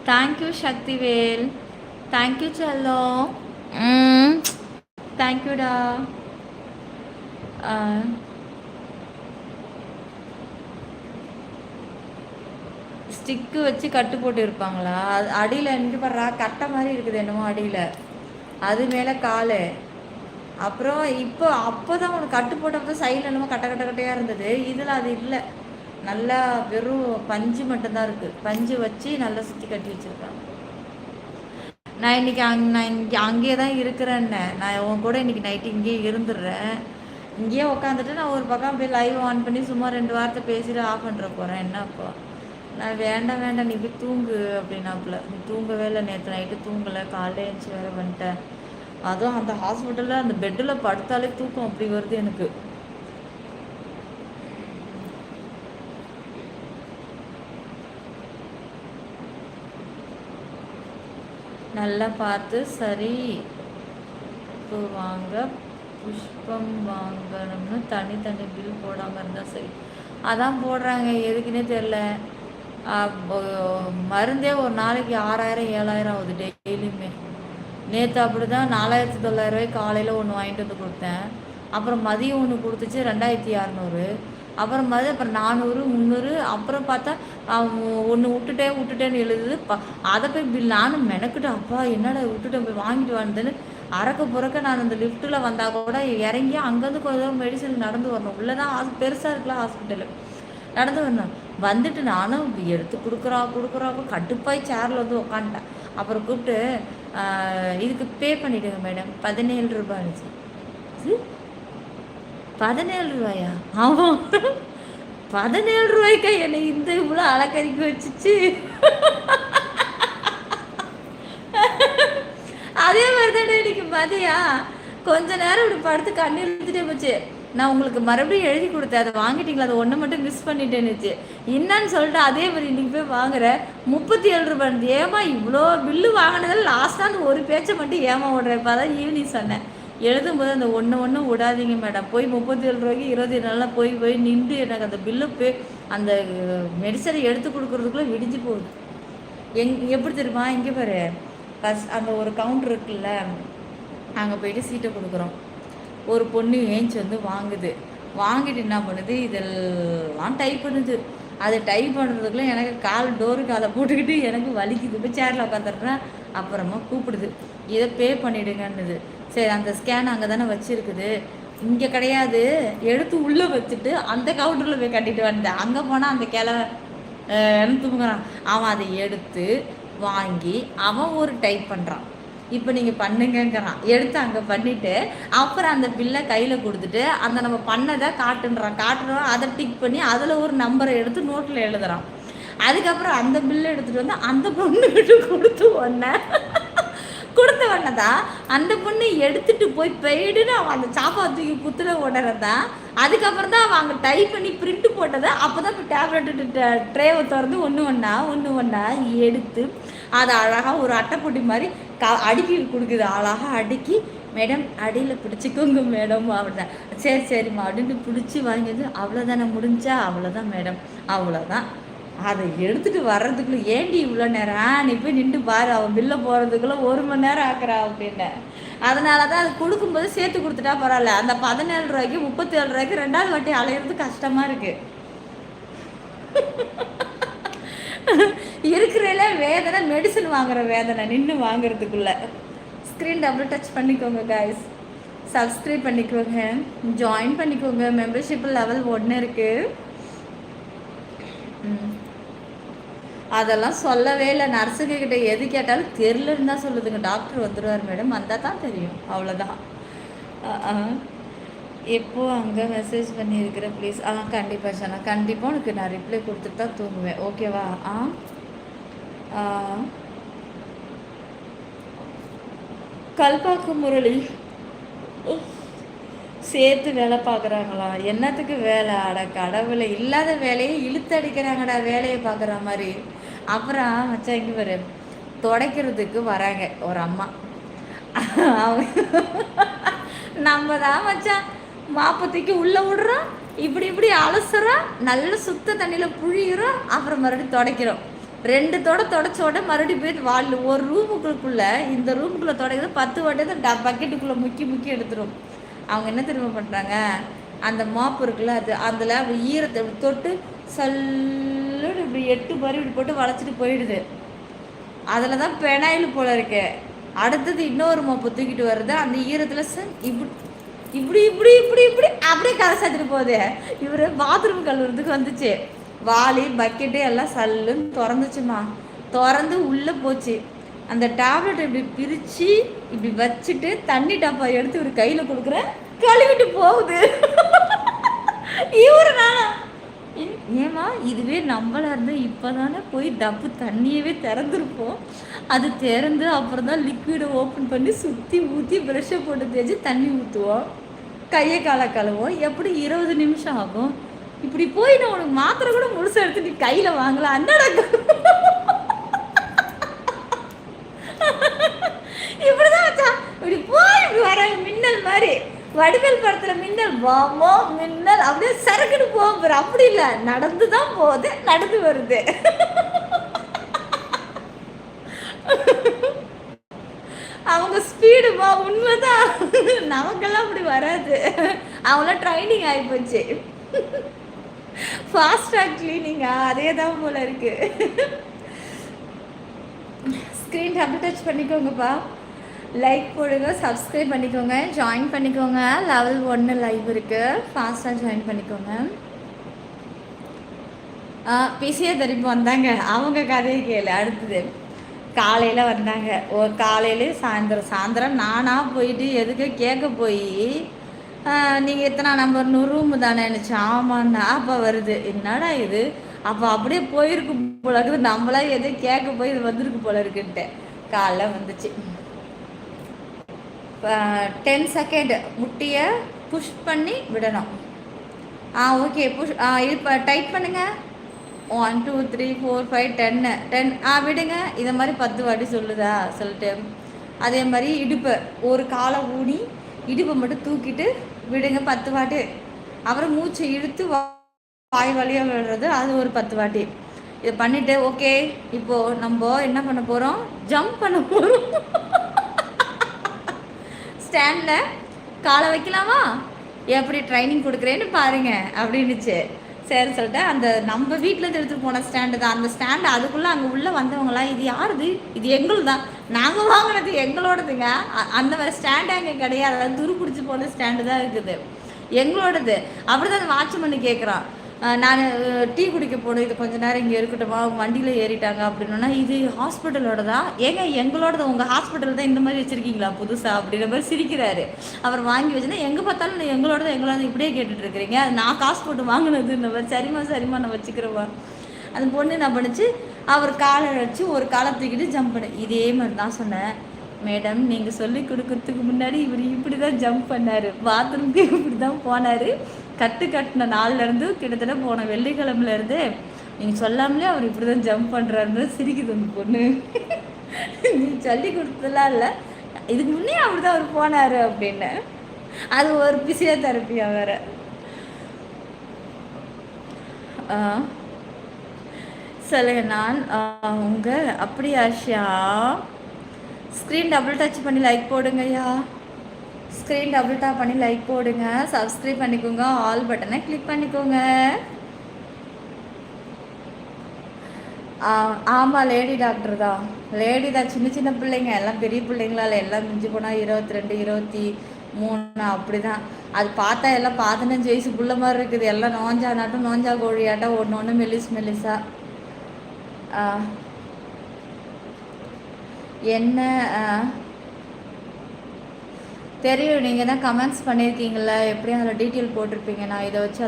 தேங்க்யூ சக்திவேல், தேங்க்யூ செல்லோ, தேங்க்யூடா. ஸ்டிக்கு வச்சு கட்டு போட்டு இருப்பாங்களா? அடியில் நின்று படுறா, கட்டை மாதிரி இருக்குது என்னமோ அடியில், அது மேலே கால். அப்புறம் அப்போ தான் உனக்கு கட்டு போட்டப்போ சைடில் என்னமோ கட்ட கட்ட கட்டையாக இருந்தது. இதில் அது இல்லை, நல்லா வெறும் பஞ்சு மட்டும்தான் இருக்குது. பஞ்சு வச்சு நல்லா சுற்றி கட்டி வச்சுருக்காங்க. நான் இன்றைக்கி நான் இங்கே அங்கேயே தான் இருக்கிறேன்னே. நான் உன் கூட இன்றைக்கி நைட்டு இங்கேயே இருந்துடுறேன். இங்கேயே உட்காந்துட்டு நான் ஒரு பக்கம் அப்படியே லைவ் ஆன் பண்ணி சும்மா 2 வார்த்தை பேசிட்டு ஆஃப் பண்ணுற போகிறேன். என்னப்போ நான் வேண்டாம் வேண்டாம், நீ போய் தூங்கு அப்படின்னாப்புல. நீ தூங்கவே இல்லை, நேற்று நைட்டு தூங்கலை, காலையில் எழுந்துச்சி வேறு வந்துட்டேன். அதுவும் அந்த ஹாஸ்பிட்டலில் அந்த பெட்டில் படுத்தாலே தூக்கம் அப்படி வருது எனக்கு. நல்லா பார்த்து சரி இப்போ வாங்க, புஷ்பம் வாங்கணும்னு தனி பில் போடாமல் இருந்தால் சரி. அதான் போடுறாங்க, எதுக்குன்னே தெரில. மருந்தே ஒரு நாளைக்கு 6000 7000 ஆகுது டெய்லியுமே. நேற்று அப்படி தான் 4900 காலையில் ஒன்று வாங்கிட்டு வந்து கொடுத்தேன். அப்புறம் மதியம் ஒன்று கொடுத்துச்சு 2600. அப்புறம் 400 300. அப்புறம் பார்த்தா ஒன்று விட்டுட்டேன்னு எழுதுது. அதை போய் பில் நானும் மெனக்கிட்டு அப்பா என்னடா விட்டுட்டேன், போய் வாங்கிட்டு வந்தேன்னு அறக்க புறக்க நான் அந்த லிஃப்ட்டில் வந்தால் கூட இறங்கி அங்கேருந்து கொஞ்சம் மெடிசன் நடந்து வரணும். உள்ளே தான் பெருசாக இருக்கலாம் ஹாஸ்பிட்டலு, நடந்து வரணும். வந்துட்டு நானும் எடுத்து கொடுக்குறா கடுப்பாய் சேரில் வந்து உக்காந்துட்டேன். அப்புறம் கூப்பிட்டு இதுக்கு பே பண்ணிவிடுங்க மேடம், 17 ரூபாய் இருந்துச்சு. 17 ரூபாயா? ஆமாம், 17 ரூபாய்க்கா என்னை இந்த இவ்வளோ அலக்கறிக்கு வச்சுச்சு. அதே மாதிரி தானே இன்னைக்கு மதியா கொஞ்ச நேரம் இப்படி படுத்து கண்ணு இழுத்துட்டே போச்சு. நான் உங்களுக்கு மறுபடியும் எழுதி கொடுத்தேன், அதை வாங்கிட்டீங்களா, அதை ஒன்று மட்டும் மிஸ் பண்ணிட்டேன்னுச்சு. என்னன்னு சொல்லிட்டு அதே மாதிரி இன்னைக்கு போய் வாங்குறேன், 37 ரூபாய். ஏமா இவ்வளோ பில்லு வாங்கினதில் லாஸ்ட்டாக அந்த ஒரு பேச்சை மட்டும் ஏமா விடுறேன். இப்போ அதான் ஈவினிங் சொன்னேன், எழுதும்போது அந்த ஒன்று விடாதீங்க மேடம். போய் 37 ரூபாய்க்கு 20 நாளாக போய் நின்று எனக்கு அந்த பில்லு போய் அந்த மெடிசனை எடுத்து கொடுக்குறதுக்குள்ளே விடிஞ்சு போகுது. எப்படி தெரியுமா, இங்கே பாரு, அந்த ஒரு கவுண்டர் இருக்குல்ல, அங்கே போயிட்டு சீட்டை கொடுக்குறோம். ஒரு பொண்ணு ஏஞ்சி வந்து வாங்கிட்டு என்ன பண்ணுது, இதெல்லாம் டைப் பண்ணுது. அதை டைப் பண்ணுறதுக்குள்ளே எனக்கு டோருக்கு அதை போட்டுக்கிட்டு எனக்கு வலிக்குது. இப்போ சேரில் உட்காந்துடுறேன். அப்புறமா கூப்பிடுது, இதை பே பண்ணிவிடுங்கன்னுது. சரி, அந்த ஸ்கேன் அங்கே தானே வச்சுருக்குது, இங்கே கிடையாது, எடுத்து உள்ளே வச்சுட்டு அந்த கவுண்டரில் போய் கட்டிட்டு வந்தேன். அங்கே போனால் அந்த தூங்குறான். அவன் அதை எடுத்து வாங்கி அவன் ஒரு டைப் பண்ணுறான். இப்போ நீங்கள் பண்ணுங்கங்கிறான். எடுத்து அங்கே பண்ணிவிட்டு அப்புறம் அந்த பில்லை கையில் கொடுத்துட்டு அந்த நம்ம பண்ணதை காட்டுறோம். அதை டிக் பண்ணி அதில் ஒரு நம்பரை எடுத்து நோட்டில் எழுதுறான். அதுக்கப்புறம் அந்த பில்லை எடுத்துகிட்டு வந்து அந்த பொண்ணுக்கிட்ட கொடுத்த உடனே தான் அந்த பொண்ணு எடுத்துகிட்டு போயிடுன்னு அவன் அந்த சாப்பா தூக்கி குத்துற உடனே தான் அதுக்கப்புறம் தான் அவன் அங்கே டைப் பண்ணி பிரிண்ட் போட்டதை அப்போ தான் இப்போ டேப்லெட்டு ட்ரேவை திறந்து ஒன்று ஒன்றா எடுத்து அதை அழகாக ஒரு அட்டைப்பொட்டி மாதிரி அடுக்கி கொடுக்குது. அழகாக அடுக்கி, மேடம் அடியில் பிடிச்சிக்கோங்க மேடம் அப்படிதான். சரிம்மா அப்படின்ட்டு பிடிச்சி வாங்கிது. அவ்வளோதானே முடிஞ்சா? அவ்வளோதான் மேடம், அவ்வளோதான். அதை எடுத்துகிட்டு வர்றதுக்குள்ளே ஏண்டி இவ்வளோ நேரம், நீ போய் நின்று பாரு, அவன் பில்லை போகிறதுக்குள்ளே 1 மணி நேரம் ஆக்குறா அப்படின்னு. அதனால தான் அது கொடுக்கும்போது சேர்த்து கொடுத்துட்டா பரவாயில்ல. அந்த 17 ரூபாய்க்கு 37 ரூபாய்க்கு 2வது வாட்டி அலையிறது கஷ்டமாக இருக்குது. இருக்கிறதுல வேதனை மெடிசன் வாங்குற வேதனை நின்று வாங்குறதுக்குள்ள. ஸ்க்ரீன் டபுள் டச் பண்ணிக்கோங்க கைஸ், சப்ஸ்கிரைப் பண்ணிக்கோங்க, ஜாயின் பண்ணிக்கோங்க. மெம்பர்ஷிப் லெவல் 1 இருக்குது. அதெல்லாம் சொல்லவே இல்லை. நர்ஸுங்க கிட்ட எது கேட்டாலும் தெரிலன்னு தான் சொல்லுதுங்க. டாக்டர் வந்துடுவார் மேடம், வந்தால் தான் தெரியும், அவ்வளோதான். எப்போ அங்கே மெசேஜ் பண்ணியிருக்கிற ப்ளீஸ். கண்டிப்பாக சொன்னால் கண்டிப்பாக உனக்கு நான் ரிப்ளை கொடுத்துட்டு தான் தூங்குவேன், ஓகேவா? கல்பாக்கு முரளி சேர்த்து வேலை பார்க்குறாங்களா? என்னத்துக்கு வேலை? அட கடவுளை, இல்லாத வேலையை இழுத்து அடிக்கிறாங்கடா வேலையை பார்க்குற மாதிரி. அப்புறம் மச்சான் இங்கே வரு, துடைக்கிறதுக்கு வராங்க ஒரு அம்மா. நம்ம தான் மச்சான் மாப்பத்துக்கு உள்ளே விடுறோம், இப்படி அலசுறோம், நல்ல சுத்த தண்ணியில் புழிகிறோம், அப்புறம் மறுபடியும் துடைக்கிறோம். 2 தொடச்சோட மறுபடியும் போய் ஒரு ரூமுக்குள்ளே, இந்த ரூமுக்குள்ளே துடைக்கிறது 10 வாட்டி தான் பக்கெட்டுக்குள்ளே முக்கி எடுத்துரும். அவங்க என்ன திரும்ப பண்ணுறாங்க, அந்த மாப்பு இருக்குல்ல, அதில் ஈரத்தை தொட்டு சல்லுன்னு இப்படி 8 பறி இப்படி போட்டு வளைச்சிட்டு போயிடுது. அதில் தான் பெனாயில் போல இருக்கு. அடுத்தது இன்னொரு மாப்பு தூக்கிட்டு வருது, அந்த ஈரத்தில் இப்படி இப்படி இப்படி இப்படி இப்படி அப்படியே கரை சாத்திட்டு போகுது. இவர் பாத்ரூம் கழுவுறதுக்கு வந்துச்சு. வாளி பக்கெட்டு எல்லாம் சல்லுன்னு திறந்துச்சுமா. திறந்து உள்ளே போச்சு. அந்த டேப்லெட் இப்படி பிரித்து இப்படி வச்சுட்டு தண்ணி டப்பா எடுத்து ஒரு கையில் கொடுக்குறேன், கழுவிட்டு போகுது. இவரு நானா ஏமா இதுவே நம்மளா இருந்து இப்போ தானே போய் டப்பு தண்ணியவே திறந்துருப்போம். அது திறந்து அப்புறம் தான் லிக்விடை ஓப்பன் பண்ணி சுற்றி ஊற்றி ப்ரெஷ்ஷை போட்டு தேய்ச்சி தண்ணி ஊற்றுவோம், கையை காலை கழுவோம். எப்படி 20 நிமிஷம் ஆகும்? இப்படி போய் நான் உனக்கு மாத்திரை கூட முழுசா எடுத்து நீ கையில் வாங்கலாம். அண்ணடா இப்படிதான் வச்சா இப்படி போய் இப்படி வர மின்னல் மாதிரி. வடிவேல் படத்துல மின்னல் வாமோ மின்னல் அப்படியே சரக்குன்னு போக அப்படி இல்லை, நடந்து தான் போகுது, நடந்து வருது. அவங்க ஸ்பீடுமா உண்மைதான். நமக்கெல்லாம் அப்படி வராது. அவங்களாம் ட்ரைனிங் ஆகிப்போச்சு. ஃபாஸ்ட் ட்ராக் கிளீனிங்கா அதே தான் போல இருக்கு. ஸ்க்ரீன் டபுள் டச் பண்ணிக்கோங்கப்பா, லைக் போடுங்க, சப்ஸ்கிரைப் பண்ணிக்கோங்க, ஜாயின் பண்ணிக்கோங்க. லெவல் 1 லைவ் இருக்குது, ஃபாஸ்ட்டாக ஜாயின் பண்ணிக்கோங்க. பிசியே திருப்பி வந்தாங்க, அவங்க கதையை கேளு. அடுத்தது காலையில் வந்தாங்க. காலையிலே சாயந்தரம் நானாக போயிட்டு எதுக்கு கேட்க போய் நீங்கள் எத்தனை நம்பர் 100 ரூமு தானே நினச்சி. ஆமாண்ணா. அப்போ வருது, என்னடா இது, அப்போ அப்படியே போயிருக்கு போல இருக்குது, நம்மளா எதுவும் கேட்க போய் இது வந்திருக்கு போல இருக்குன்ட்டு காலைல வந்துச்சு. 10 செகண்ட் முட்டியை புஷ் பண்ணி விடணும். Okay push. இப்போ டைட் பண்ணுங்க. 1 2 3 4 5 10 விடுங்க. இதை மாதிரி 10 வாட்டி சொல்லுதா சொல்லிட்டு. அதே மாதிரி இடுப்பை ஒரு காலை ஊனி இடுப்பை மட்டும் தூக்கிட்டு விடுங்க 10 வாட்டி. அப்புறம் மூச்சை இழுத்து வாய் வழியாக விடுறது, அது ஒரு 10 வாட்டி. இதை பண்ணிவிட்டு ஓகே இப்போது நம்ம என்ன பண்ண போகிறோம், ஜம்ப் பண்ண போகிறோம். ஸ்டாண்டில் காலை வைக்கலாமா, எப்படி ட்ரைனிங் கொடுக்குறேன்னு பாருங்க அப்படின்னுச்சு. சரி சொல்லிட்டு அந்த நம்ம வீட்டிலேருந்து எடுத்துகிட்டு போன ஸ்டாண்டு தான் அந்த ஸ்டாண்டு. அதுக்குள்ளே அங்கே உள்ளே வந்தவங்களாம் இது யாருது, இது எங்களுது தான், நாங்கள் வாங்கினது எங்களோடதுங்க. அந்த மாதிரி ஸ்டாண்டு அங்கே கிடையாது, அதாவது துரு பிடிச்சி போன ஸ்டாண்டு தான் இருக்குது எங்களோடது. அப்படி தான் அந்த வாட்ச்மேனு கேட்குறான். நான் டீ குடிக்க போகணும், இது கொஞ்சம் நேரம் இங்கே இருக்கட்டுமா, அவங்க வண்டியில் ஏறிட்டாங்க அப்படின்னா, இது ஹாஸ்பிட்டலோட தான். ஏங்க எங்களோடது, உங்கள் ஹாஸ்பிட்டல் தான் இந்த மாதிரி வச்சுருக்கீங்களா புதுசாக அப்படின்ற மாதிரி சிரிக்கிறாரு. அவர் வாங்கி வச்சுன்னா எங்கே பார்த்தாலும் எங்களோட இப்படியே கேட்டுட்ருக்கிறீங்க, நான் காசு போட்டு வாங்கினது இந்த மாதிரி. சரிம்மா நான் வச்சுக்கிறவா. அந்த பொண்ணு என்ன பண்ணிச்சு, அவர் காலை வச்சு ஒரு காலை தூக்கிட்டு ஜம்ப் பண்ணு. இதே மாதிரி தான் சொன்னேன். மேடம் நீங்கள் சொல்லி கொடுக்கறதுக்கு முன்னாடி இவர் இப்படி தான் ஜம்ப் பண்ணார், பாத்ரூம்க்கு இப்படி தான் போனார். கட்டின நாள்லேருந்து கிட்டத்தட்ட போன வெள்ளிக்கிழமையிலேருந்து நீங்கள் சொல்லாமலே அவர் இப்படி தான் ஜம்ப் பண்ணுறாருன்னு சிரிக்குது அந்த பொண்ணு. நீ சொல்லி கொடுத்தலாம் இல்லை, இதுக்கு முன்னே அப்படி தான் அவர் போனார் அப்படின்னு. அது ஒரு பிசியோதெரப்பியா வேற. சொல்லுங்க. நான் உங்கள் அப்படி ஆஷா. ஸ்க்ரீன் டபுள் டச் பண்ணி லைக் போடுங்கய்யா. ஸ்க்ரீன் டபுள் டேப் பண்ணி லைக் போடுங்க, சப்ஸ்கிரைப் பண்ணிக்கோங்க, ஆல் பட்டனை கிளிக் பண்ணிக்கோங்க. ஆமாம் லேடி டாக்டர் தான், லேடி தான். சின்ன பிள்ளைங்க எல்லாம் பெரிய பிள்ளைங்களால எல்லாம் மிஞ்சி போனால் 22 23 அப்படி தான். அது பார்த்தா எல்லாம் 15 வயசு புள்ள மாதிரி இருக்குது. எல்லாம் நோஞ்சா கோழியாட்டம் ஒன்று மெல்லிசா. என்ன தெரியும், நீங்கள் தான் கமெண்ட்ஸ் பண்ணியிருக்கீங்கள, எப்படியும் அதில் டீட்டெயில் போட்டிருப்பீங்க. நான் இதை வச்சு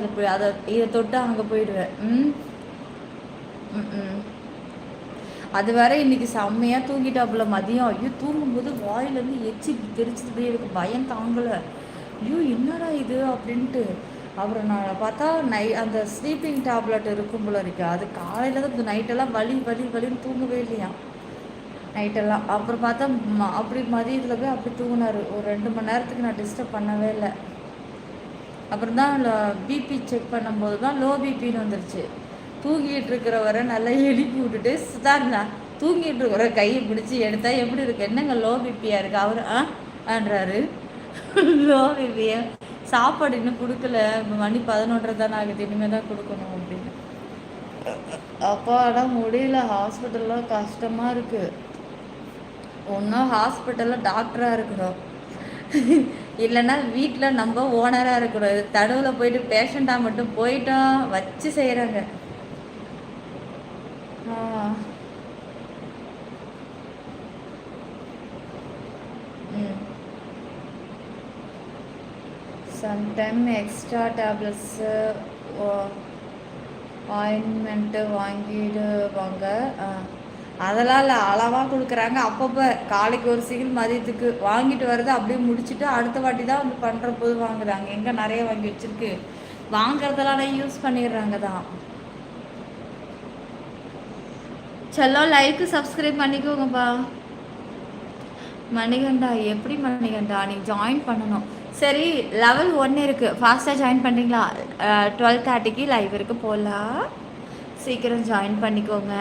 இதை தொட்டு அங்கே போயிடுவேன். அது வேற இன்னைக்கு செம்மையாக தூங்கிட்டாப்புல மதியம். ஐயோ தூங்கும்போது வாயிலேருந்து எச்சி தெரிச்சிட்டு போய் எனக்கு பயம் தாங்கலை. ஐயோ என்னடா இது அப்படின்ட்டு. அப்புறம் நான் பார்த்தா அந்த ஸ்லீப்பிங் டேப்லெட் இருக்கும் போல இருக்கு, அது காலையில் தான் நைட்டெல்லாம் வலின்னு தூங்கவே இல்லையா நைட்டெல்லாம். அப்புறம் பார்த்தா அப்படி மதியத்தில் போய் அப்படி தூங்கினார். ஒரு 2 மணி நேரத்துக்கு நான் டிஸ்டர்ப் பண்ணவே இல்லை. அப்புறம் தான் பிபி செக் பண்ணும்போது தான் லோ பிபின்னு வந்துருச்சு. தூங்கிட்டு இருக்கிறவரை நல்லா எழுப்பி விட்டுட்டு சுதாருந்தா தூங்கிட்டு இருக்கிற கையை பிடிச்சி எடுத்தா எப்படி இருக்கு, என்னங்க லோ பிபியாக இருக்குது அவர் ஆன்றாரு. லோ பிபியை சாப்பாடு இன்னும் கொடுக்கல, மணி 11:30 தானே ஆகுது, இனிமேல் தான் கொடுக்கணும் அப்படின்னு. அப்பாடா முடியல, ஹாஸ்பிட்டல்லாம் கஷ்டமாக இருக்குது. ஒன்றும் ஹாஸ்பிட்டலில் டாக்டராக இருக்கணும், இல்லைன்னா வீட்டில் நம்ம ஓனராக இருக்கக்கூடாது. தடுவில் போயிட்டு பேஷண்ட்டாக மட்டும் போயிட்டோம் வச்சு செய்கிறாங்க. ம் சம்டைம் எக்ஸ்ட்ரா டேப்லெட்ஸு ஆயின்மெண்ட்டு வாங்கிடுவாங்க. அதெல்லாம் இல்லை, அளவாக கொடுக்குறாங்க. அப்பப்போ காலைக்கு ஒரு சிகில் மதியத்துக்கு வாங்கிட்டு வரது அப்படியே முடிச்சுட்டு அடுத்த வாட்டி தான் வந்து பண்ணுற போது வாங்குறாங்க. எங்கே நிறைய வாங்கி வச்சுருக்கு, வாங்குறதெல்லாம் யூஸ் பண்ணிடுறாங்க தான். செல்லோ லைக்கு சப்ஸ்கிரைப் பண்ணிக்கோங்கப்பா. மணிகண்டா எப்படி மணிகண்டா நீ ஜாயின் பண்ணணும். சரி, லெவல் 1 இருக்குது, ஃபாஸ்ட்டாக ஜாயின் பண்ணுறீங்களா? 12:30க்கு லைவ் இருக்கு போகலாம், சீக்கிரம் ஜாயின் பண்ணிக்கோங்க.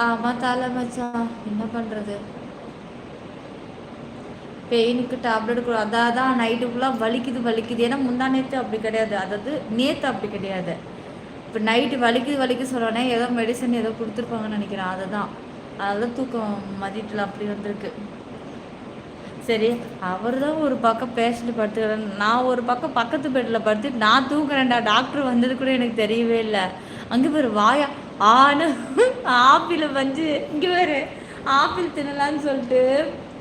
ஆமாம் தலை மச்சான், என்ன பண்ணுறது, பெயினுக்கு டேப்லெட் அதான் நைட்டு ஃபுல்லாக வலிக்குது. ஏன்னா முந்தா நேற்று அப்படி கிடையாது, அதாவது நேற்று அப்படி கிடையாது. இப்போ நைட்டு வலிக்குது சொல்கிறோன்னே ஏதோ மெடிசன் ஏதோ கொடுத்துருப்பாங்கன்னு நினைக்கிறேன். அதுதான் அதெல்லாம் தூக்கம் மதியத்தில் அப்படி வந்திருக்கு. சரி, அவர் தான் ஒரு பக்கம் பேஷண்ட் படுத்துக்கிறேன், நான் ஒரு பக்கம் பக்கத்து பெட்டில் படுத்து நான் தூங்குறேன்டா. டாக்டர் வந்தது கூட எனக்கு தெரியவே இல்லை. அங்கே பேர் வாயா ஆனு ஆப்பிள் வந்து இங்கே வேறு ஆப்பிள் தின்னலான்னு சொல்லிட்டு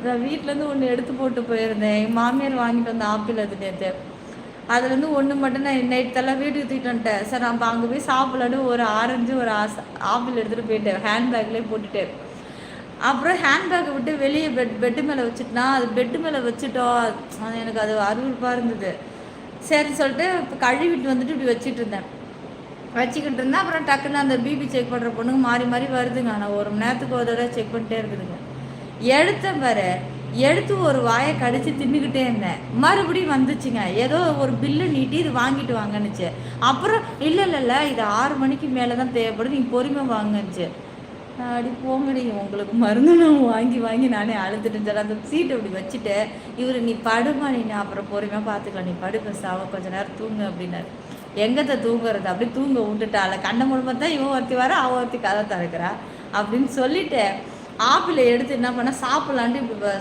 நான் வீட்டிலேருந்து ஒன்று எடுத்து போட்டு போயிருந்தேன். எங்கள் மாமியார் வாங்கிட்டு வந்த ஆப்பிள் அது நேற்று. அதுலேருந்து ஒன்று மட்டும் நான் நைட்டெல்லாம் வீட்டுக்கு தூக்கிட்டு வந்துட்டேன். சார் நம்ம அங்கே போய் சாப்பிடலான்னு ஒரு ஆரஞ்சு ஒரு ஆப்பிள் எடுத்துகிட்டு போயிட்டேன், ஹேண்ட்பேக்லேயே போட்டுட்டேன். அப்புறம் ஹேண்ட்பேக்கை விட்டு வெளியே பெட்டு மேலே வச்சுட்டுனா அது பெட்டு மேலே வச்சுட்டோம். அது எனக்கு அது அருவருப்பாக இருந்தது. சரி சொல்லிட்டு இப்போ கழுவிட்டு வந்துட்டு இப்படி வச்சுக்கிட்டு இருந்தேன். அப்புறம் டக்குன்னு அந்த பிபி செக் பண்ணுற பொண்ணுங்க மாறி மாறி வருதுங்க. நான் 1 மணி நேரத்துக்கு ஒரு தடவை செக் பண்ணிட்டே இருக்குதுங்க. எடுத்து ஒரு வாயை கடிச்சு தின்னுக்கிட்டே இருந்தேன். மறுபடியும் வந்துச்சுங்க, ஏதோ ஒரு பில்லு நீட்டி இது வாங்கிட்டு வாங்கன்னுச்சு. அப்புறம் இல்லை இது 6 மணிக்கு மேலே தான் தேவைப்படுது, நீங்கள் பொறுமையாக வாங்கன்னுச்சு. அப்படி போங்கடி, உங்களுக்கு மருந்து நான் வாங்கி நானே அழுதுட்டேன். சார் அந்த சீட்டை அப்படி வச்சுட்டு இவர் நீ படுமா, நீ அப்புறம் பொறுமையாக பார்த்துக்கலாம், நீ படுக்க சாவ கொஞ்ச நேரம் தூங்கு அப்படின்னாரு. எங்கத்தை தூங்குறது, அப்படி தூங்க விட்டுட்டால. கண்ணை மூலமாக தான் இவன் ஒருத்தி வர அவன் ஒருத்தி கதை திறக்கிறா அப்படின்னு சொல்லிட்டு ஆப்பிளை எடுத்து என்ன பண்ண சாப்பிட்லான்ட்டு இப்படி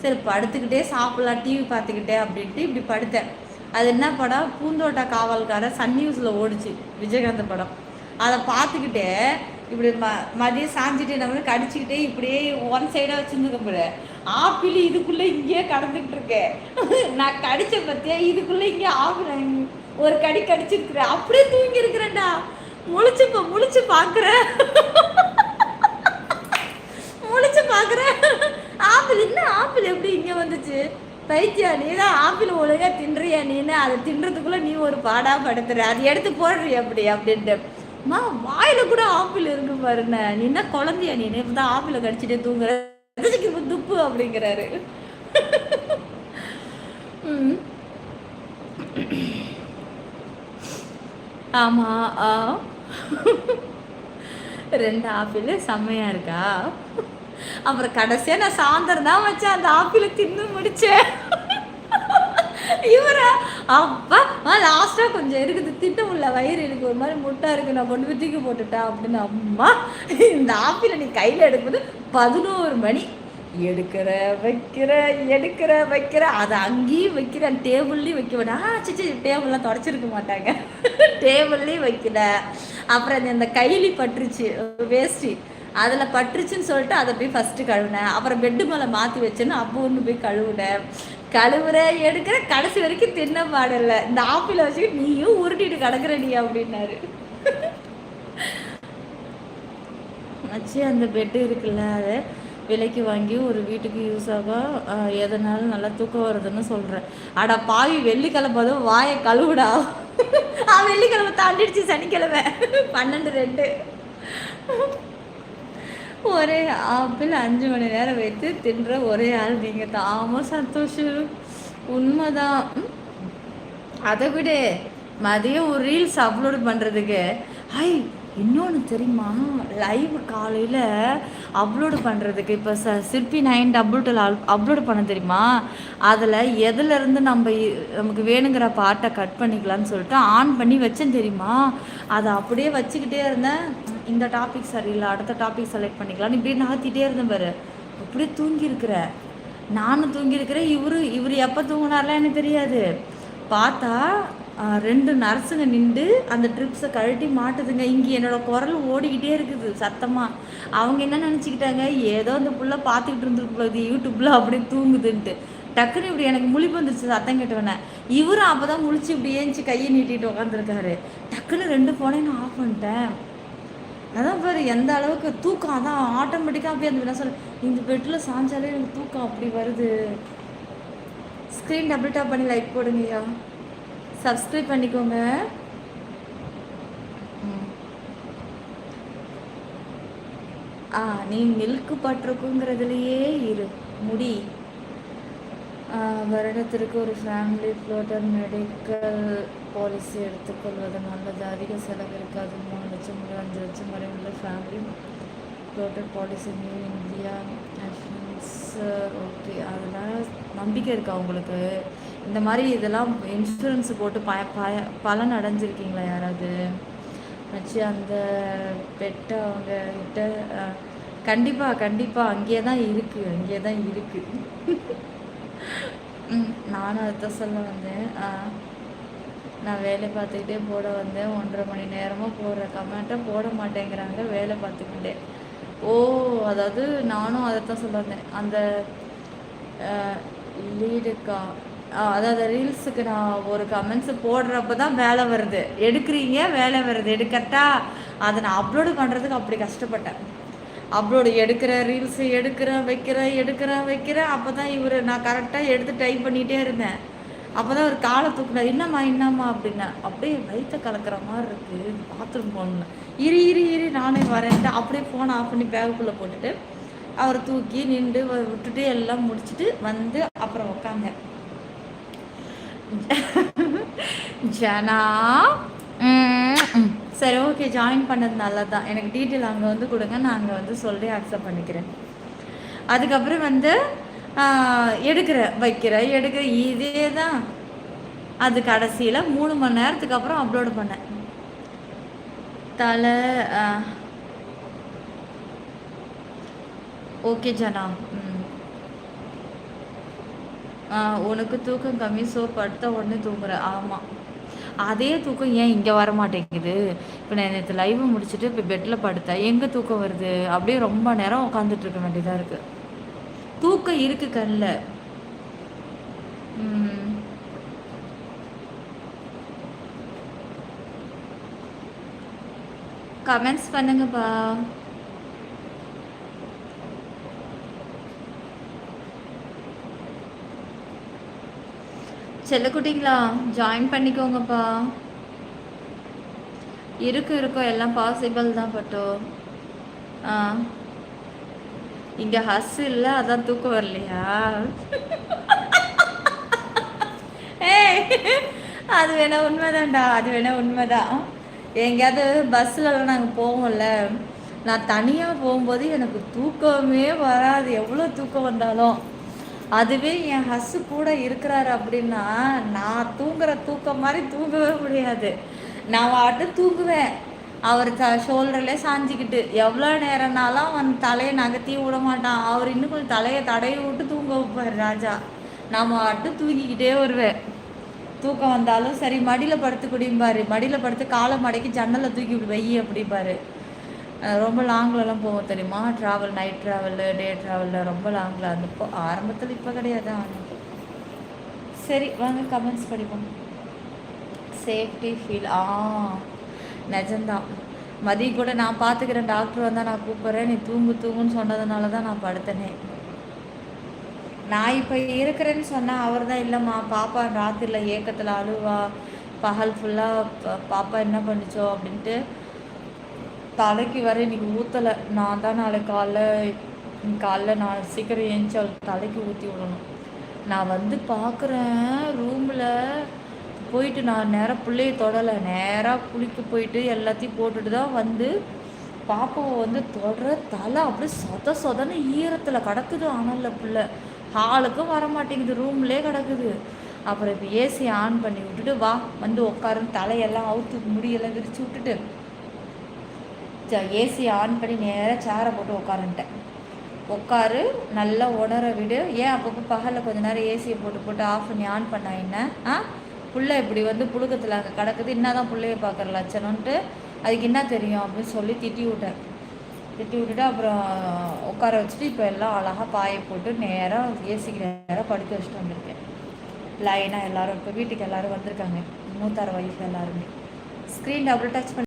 சரி படுத்துக்கிட்டே சாப்பிட்லாம் டிவி பார்த்துக்கிட்டே அப்படின்ட்டு இப்படி படுத்தேன். அது என்ன படம், பூந்தோட்ட காவல்காரர், சன் நியூஸில் ஓடிச்சு, விஜயகாந்த் படம். அதை பார்த்துக்கிட்டே இப்படி மதியம் சாஞ்சிட்டு நம்ம கடிச்சிக்கிட்டே இப்படியே ஒன் சைடாக வச்சுருந்துக்க போல. ஆப்பிள் இதுக்குள்ளே இங்கேயே கடந்துக்கிட்டு இருக்கேன். நான் கடிச்ச பற்றியா இதுக்குள்ளே இங்கே ஆப்பிள் ஒரு கடிச்சிருக்கிறேன். அப்படியே தூங்கி இருக்கிறேன்டா. முழிச்சு பார்க்குறேன் பார்க்குறேன் ஆப்பிள் என்ன ஆப்பிள் எப்படி இங்கே வந்துச்சு? பைத்தியா, நீ தான் ஆப்பிள் ஒழுங்கா தின்றியா நீன்னு, அதை தின்றதுக்குள்ளே நீ ஒரு பாடா படுத்துற, அது எடுத்து போடுறீ அப்படின்ட்டு. மா வாயில கூட ஆப்பிள் இருக்கு பாருண்ண, நீ என்ன குழந்தையா நீ தான் ஆப்பிளை கடிச்சிட்டே தூங்குற துப்பு அப்படிங்கிறாரு. ஆமா, 2 ஆப்பிள் செம்மையா இருக்கா? அப்புறம் கடைசியாக நான் சாயந்தரம் தான் வச்சேன் அந்த ஆப்பிளை தின்னு முடிச்சேன். இவரா அப்பா லாஸ்ட்டாக கொஞ்சம் இருக்குது, திட்ட முடியல, வயிறு எனக்கு ஒரு மாதிரி முட்டா இருக்குது, நான் கொண்டு போய் தூக்கி போட்டுட்டேன் அப்படின்னு. அம்மா இந்த ஆப்பிளை நீ கையில் எடுக்கும்போது 11 மணி எடுக்கிற வைக்கிற அதை அங்கேயும் வைக்கிறேன், டேபிள்லேயும் வைக்க வேண்டாம். சிச்சி டேபிள்லாம் தொடச்சிருக்க மாட்டாங்க, டேபிள்லேயும் வைக்கல. அப்புறம் அந்த கைலி பட்டுருச்சு வேஸ்ட்டு, அதில் பட்டுருச்சுன்னு சொல்லிட்டு அதை போய் ஃபஸ்ட்டு கழுவினேன். அப்புறம் பெட்டு மேலே மாற்றி வச்சேன்னு அப்போ ஒன்று போய் கழுவுற எடுக்கிற கடைசி வரைக்கும் தின்ன பாடலை. இந்த ஆப்பிளை வச்சுக்கிட்டு நீயும் உருட்டிட்டு கிடக்குற நீ அப்படின்னாரு. வச்சு அந்த பெட்டு இருக்குல்ல, அதை விலைக்கு வாங்கி ஒரு வீட்டுக்கு யூஸ் ஆகும், எதனாலும் நல்லா தூக்கம் வருதுன்னு சொல்கிறேன். அடா பாவி, வெள்ளிக்கிழமை அதுவும் வாயை கழுவுடா. வெள்ளிக்கிழமை தாண்டிடுச்சு, சனிக்கிழமை 12:02. ஒரே ஆப்பிள் 5 மணி நேரம் வைத்து தின்ற ஒரே ஆள் நீங்கள் தான். ஆமாம் சந்தோஷ், உண்மைதான். அதை விட மதியம் ஒரு ரீல்ஸ் அப்லோடு பண்ணுறதுக்கு இன்னொன்று தெரியுமா, லைவ் காலையில் அப்லோடு பண்ணுறதுக்கு இப்போ சிற்பி 9 அப்லோடு பண்ண தெரியுமா, அதில் எதுலேருந்து நமக்கு வேணுங்கிற பாட்டை கட் பண்ணிக்கலான்னு சொல்லிட்டு ஆன் பண்ணி வச்சேன் தெரியுமா. அதை அப்படியே வச்சுக்கிட்டே இருந்தேன். இந்த டாபிக் சரியில்லை, அடுத்த டாபிக் செலக்ட் பண்ணிக்கலாம்னு இப்படியே நகர்த்திட்டே இருந்தேன் பாரு. அப்படியே தூங்கியிருக்கிறேன், நானும் தூங்கியிருக்கிறேன். இவர் எப்போ தூங்கினார்லாம் எனக்கு தெரியாது. பார்த்தா 2 நர்ஸுங்க நின்று அந்த ட்ரிப்ஸை கழட்டி மாட்டுதுங்க. இங்கே என்னோடய குரல் ஓடிக்கிட்டே இருக்குது சத்தமாக. அவங்க என்ன நினச்சிக்கிட்டாங்க, ஏதோ அந்த புள்ள பார்த்துக்கிட்டு இருந்துருக்கு யூடியூப்பில் அப்படியே தூங்குதுன்ட்டு. டக்குன்னு இப்படி எனக்கு முழிப்பு வந்துருச்சு சத்தம் கேட்டவனே. இவரும் அப்போ தான் முழிச்சு இப்படி ஏஞ்சி கையை நீட்டிட்டு உட்காந்துருக்காரு. டக்குன்னு 2 ஃபோனையும் நான் ஆஃப் பண்ணிட்டேன். அதான் பாரு எந்த அளவுக்கு தூக்கம். அதான் ஆட்டோமேட்டிக்காக அப்படியே அந்த என்ன சொல்ல, இந்த பெட்டில் சாஞ்சாலே எனக்கு தூக்கம் அப்படி வருது. ஸ்க்ரீன் டபுள் டாப் பண்ணி லைக் போடுங்கய்யா, சப்ஸ்கிரைப் பண்ணிக்கோங்க. நீ மில்க்கு பட்டிருக்குங்கிறதுலையே இரு. முடி வருடத்திற்கு ஒரு ஃபேமிலி ஃப்ளோட்டர் மெடிக்கல் பாலிசி எடுத்துக்கொள்வது நல்லது. அதிக செலவு இருக்காது. 3 லட்சம் முதல் 5 லட்சம் வரை உள்ள family floater policy new India nationals. Okay, அதெல்லாம் நம்பிக்கை இருக்கா உங்களுக்கு? இந்த மாதிரி இதெல்லாம் இன்சூரன்ஸ் போட்டு பலன் அடைஞ்சிருக்கீங்களா யாராவது வச்சு? அந்த பெட்டை அவங்க கிட்ட கண்டிப்பாக அங்கேயே தான் இருக்குது. நானும் அதுதான் சொல்ல வந்தேன். நான் வேலை பார்த்துக்கிட்டே போட வந்தேன். 1.5 மணி நேரமாக போடுற கமெண்ட்டை போட மாட்டேங்கிறாங்க வேலை பார்த்துக்கிட்டே. அதாவது நானும் அதைத்தான் சொல்ல வந்தேன். அந்த லீடுக்கா, அதாவது ரீல்ஸுக்கு நான் ஒரு கமெண்ட்ஸ் போடுறப்ப தான் வேலை வருது, எடுக்கிறீங்க வேலை வருது, எடுக்கட்டா அதை நான் அப்லோடு பண்ணுறதுக்கு அப்படி கஷ்டப்பட்டேன். அப்லோடு ரீல்ஸு வைக்கிறேன். அப்போ தான் நான் கரெக்டாக எடுத்து டைப் பண்ணிகிட்டே இருந்தேன். அப்போ தான் ஒரு காலை தூக்குனார். என்னம்மா அப்படின்னா, அப்படியே வயிற்ற கலக்கிற மாதிரி இருக்குது, பாத்ரூம் போகணுன்னு. இரு நானே வரேன்ட்டு அப்படியே ஃபோனை ஆஃப் பண்ணி பேகுக்குள்ளே போட்டுட்டு அவரை தூக்கி நின்று விட்டுட்டு எல்லாம் முடிச்சுட்டு வந்து அப்புறம் உக்காங்க. ஜனா சரி, ஓகே, ஜாயின் பண்ணது நல்லது தான். எனக்கு டீட்டெயில் அங்கே வந்து கொடுங்க, நான் அங்கே வந்து சொல்லி அக்செப்ட் பண்ணிக்கிறேன். அதுக்கப்புறம் வந்து எடுக்கிறேன் இதே தான். அது கடைசியில் 3 மணி நேரத்துக்கு அப்புறம் அப்லோடு பண்ணேன். தலை ஓகே ஜனா. உனக்கு தூக்கம் கம்மி, ஸோ படுத்த உடனே தூங்குற. ஆமாம், அதே தூக்கம் ஏன் இங்கே வர மாட்டேங்குது? இப்போ நான் நேற்று லைவை முடிச்சுட்டு இப்போ பெட்டில் படுத்தேன், எங்கே தூக்கம் வருது? அப்படியே ரொம்ப நேரம் உட்காந்துட்டு இருக்க வேண்டியதாக இருக்குது. தூக்கம் இருக்கு கண்ணில். கமெண்ட்ஸ் பண்ணுங்கப்பா. செல்லக்குட்டிங்களா, ஜாயின் பண்ணிக்கோங்கப்பா. இருக்கும் எல்லாம் பாசிபிள் தான் பட்டோ. இங்கே ஹஸ் இல்லை, அதான் தூக்கம் வரலையா? அது வேணா உண்மைதான்டா, உண்மைதான். எங்கேயாவது பஸ்ஸிலலாம் நாங்கள் போவோம்ல, நான் தனியாக போகும்போது எனக்கு தூக்கமே வராது, எவ்வளோ தூக்கம் வந்தாலும். அதுவே என் ஹஸ்ஸு கூட இருக்கிறாரு அப்படின்னா நான் தூங்குற தூக்கம் மாதிரி தூங்கவே முடியாது. நான் வாட்டு தூங்குவேன், அவர் ஷோல்டர்லேயே சாஞ்சிக்கிட்டு எவ்வளோ நேரம்னாலும் அவன் தலையை நகர்த்தி விட மாட்டான். அவர் இன்னும் கொஞ்சம் தலையை தடவி விட்டு தூங்க வைப்பார் ராஜா. நான் வாட்டு தூங்கிக்கிட்டே வருவேன். தூக்கம் வந்தாலும் சரி, மடியில் படுத்து குடிம்பாரு, மடியில் படுத்து காலை மடக்கி ஜன்னலில் தூக்கி வை அப்படிம்பாரு. ரொம்ப லாங்லலாம் போவோம் தெரியுமா, ட்ராவல், நைட் ட்ராவலு, டே ட்ராவலில் ரொம்ப லாங்கில். அந்த ஆரம்பத்தில் இப்போ கிடையாது. சரி வாங்க கமெண்ட்ஸ் படிப்போம். சேஃப்டி ஃபீல் நிஜம்தான். மதியம் கூட நான் பார்த்துக்கிறேன், டாக்டர் வந்தால் நான் கூப்பிட்றேன், நீ தூங்குன்னு சொன்னதுனால தான் நான் படுத்தனே. நான் இப்போ இருக்கிறேன்னு சொன்னால் அவர் தான் இல்லைம்மா, பாப்பா ராத்திரியில் ஏக்கத்தில் அழுவா, பகல் ஃபுல்லாக பாப்பா என்ன பண்ணிச்சோ அப்படின்ட்டு தலைக்கு வர இன்றைக்கி ஊற்றலை. நான் தான் நாளைக்கு காலைல நான் சீக்கிரம் ஏஞ்சி அவளுக்கு தலைக்கு ஊற்றி விடணும். நான் வந்து பார்க்குறேன் ரூமில் போயிட்டு, நான் நேராக பிள்ளையை தொடலை, நேராக குளிக்க போயிட்டு எல்லாத்தையும் போட்டுட்டு தான் வந்து பாப்பாவை வந்து தொடர, தலை அப்படியே சொதன்னு ஈரத்தில் கிடக்குது. ஆனால் பிள்ளை ஹாலுக்கும் வர மாட்டேங்குது, ரூம்லேயே கிடக்குது. அப்புறம் இப்போ ஏசி ஆன் பண்ணி விட்டுட்டு வா வந்து உட்காருன்னு தலையெல்லாம் அவுத்து முடியெல்லாம் விரித்து விட்டுட்டு ஏசி ஆன் பண்ணி நேராக சேரை போட்டு உட்காருன்ட்டேன். உட்காரு, நல்லா உணர விடு. ஏன் அப்பப்போ பகலில் கொஞ்சம் நேரம் ஏசியை போட்டு போட்டு ஆஃப் பண்ணி ஆன் பண்ணா என்ன? புள்ள இப்படி வந்து புழுக்கத்தில் அங்கே கிடக்குது, என்னதான் பிள்ளைய பார்க்குற லட்சணம்ன்ட்டு அதுக்கு என்ன தெரியும் அப்படின்னு சொல்லி திட்டி விட்டுட்டு அப்புறம் உட்கார வச்சுட்டு இப்போ எல்லாம் அழகாக பாயை போட்டு நேராக ஏசிக்கு நேராக படுக்க வச்சுட்டு வந்திருக்கேன். லைனாக எல்லோரும் இப்போ வீட்டுக்கு எல்லோரும் வந்திருக்காங்க, மூத்தார் வயசு எல்லாருமே. ஸ்க்ரீன் டபுள் டச் பண்ணி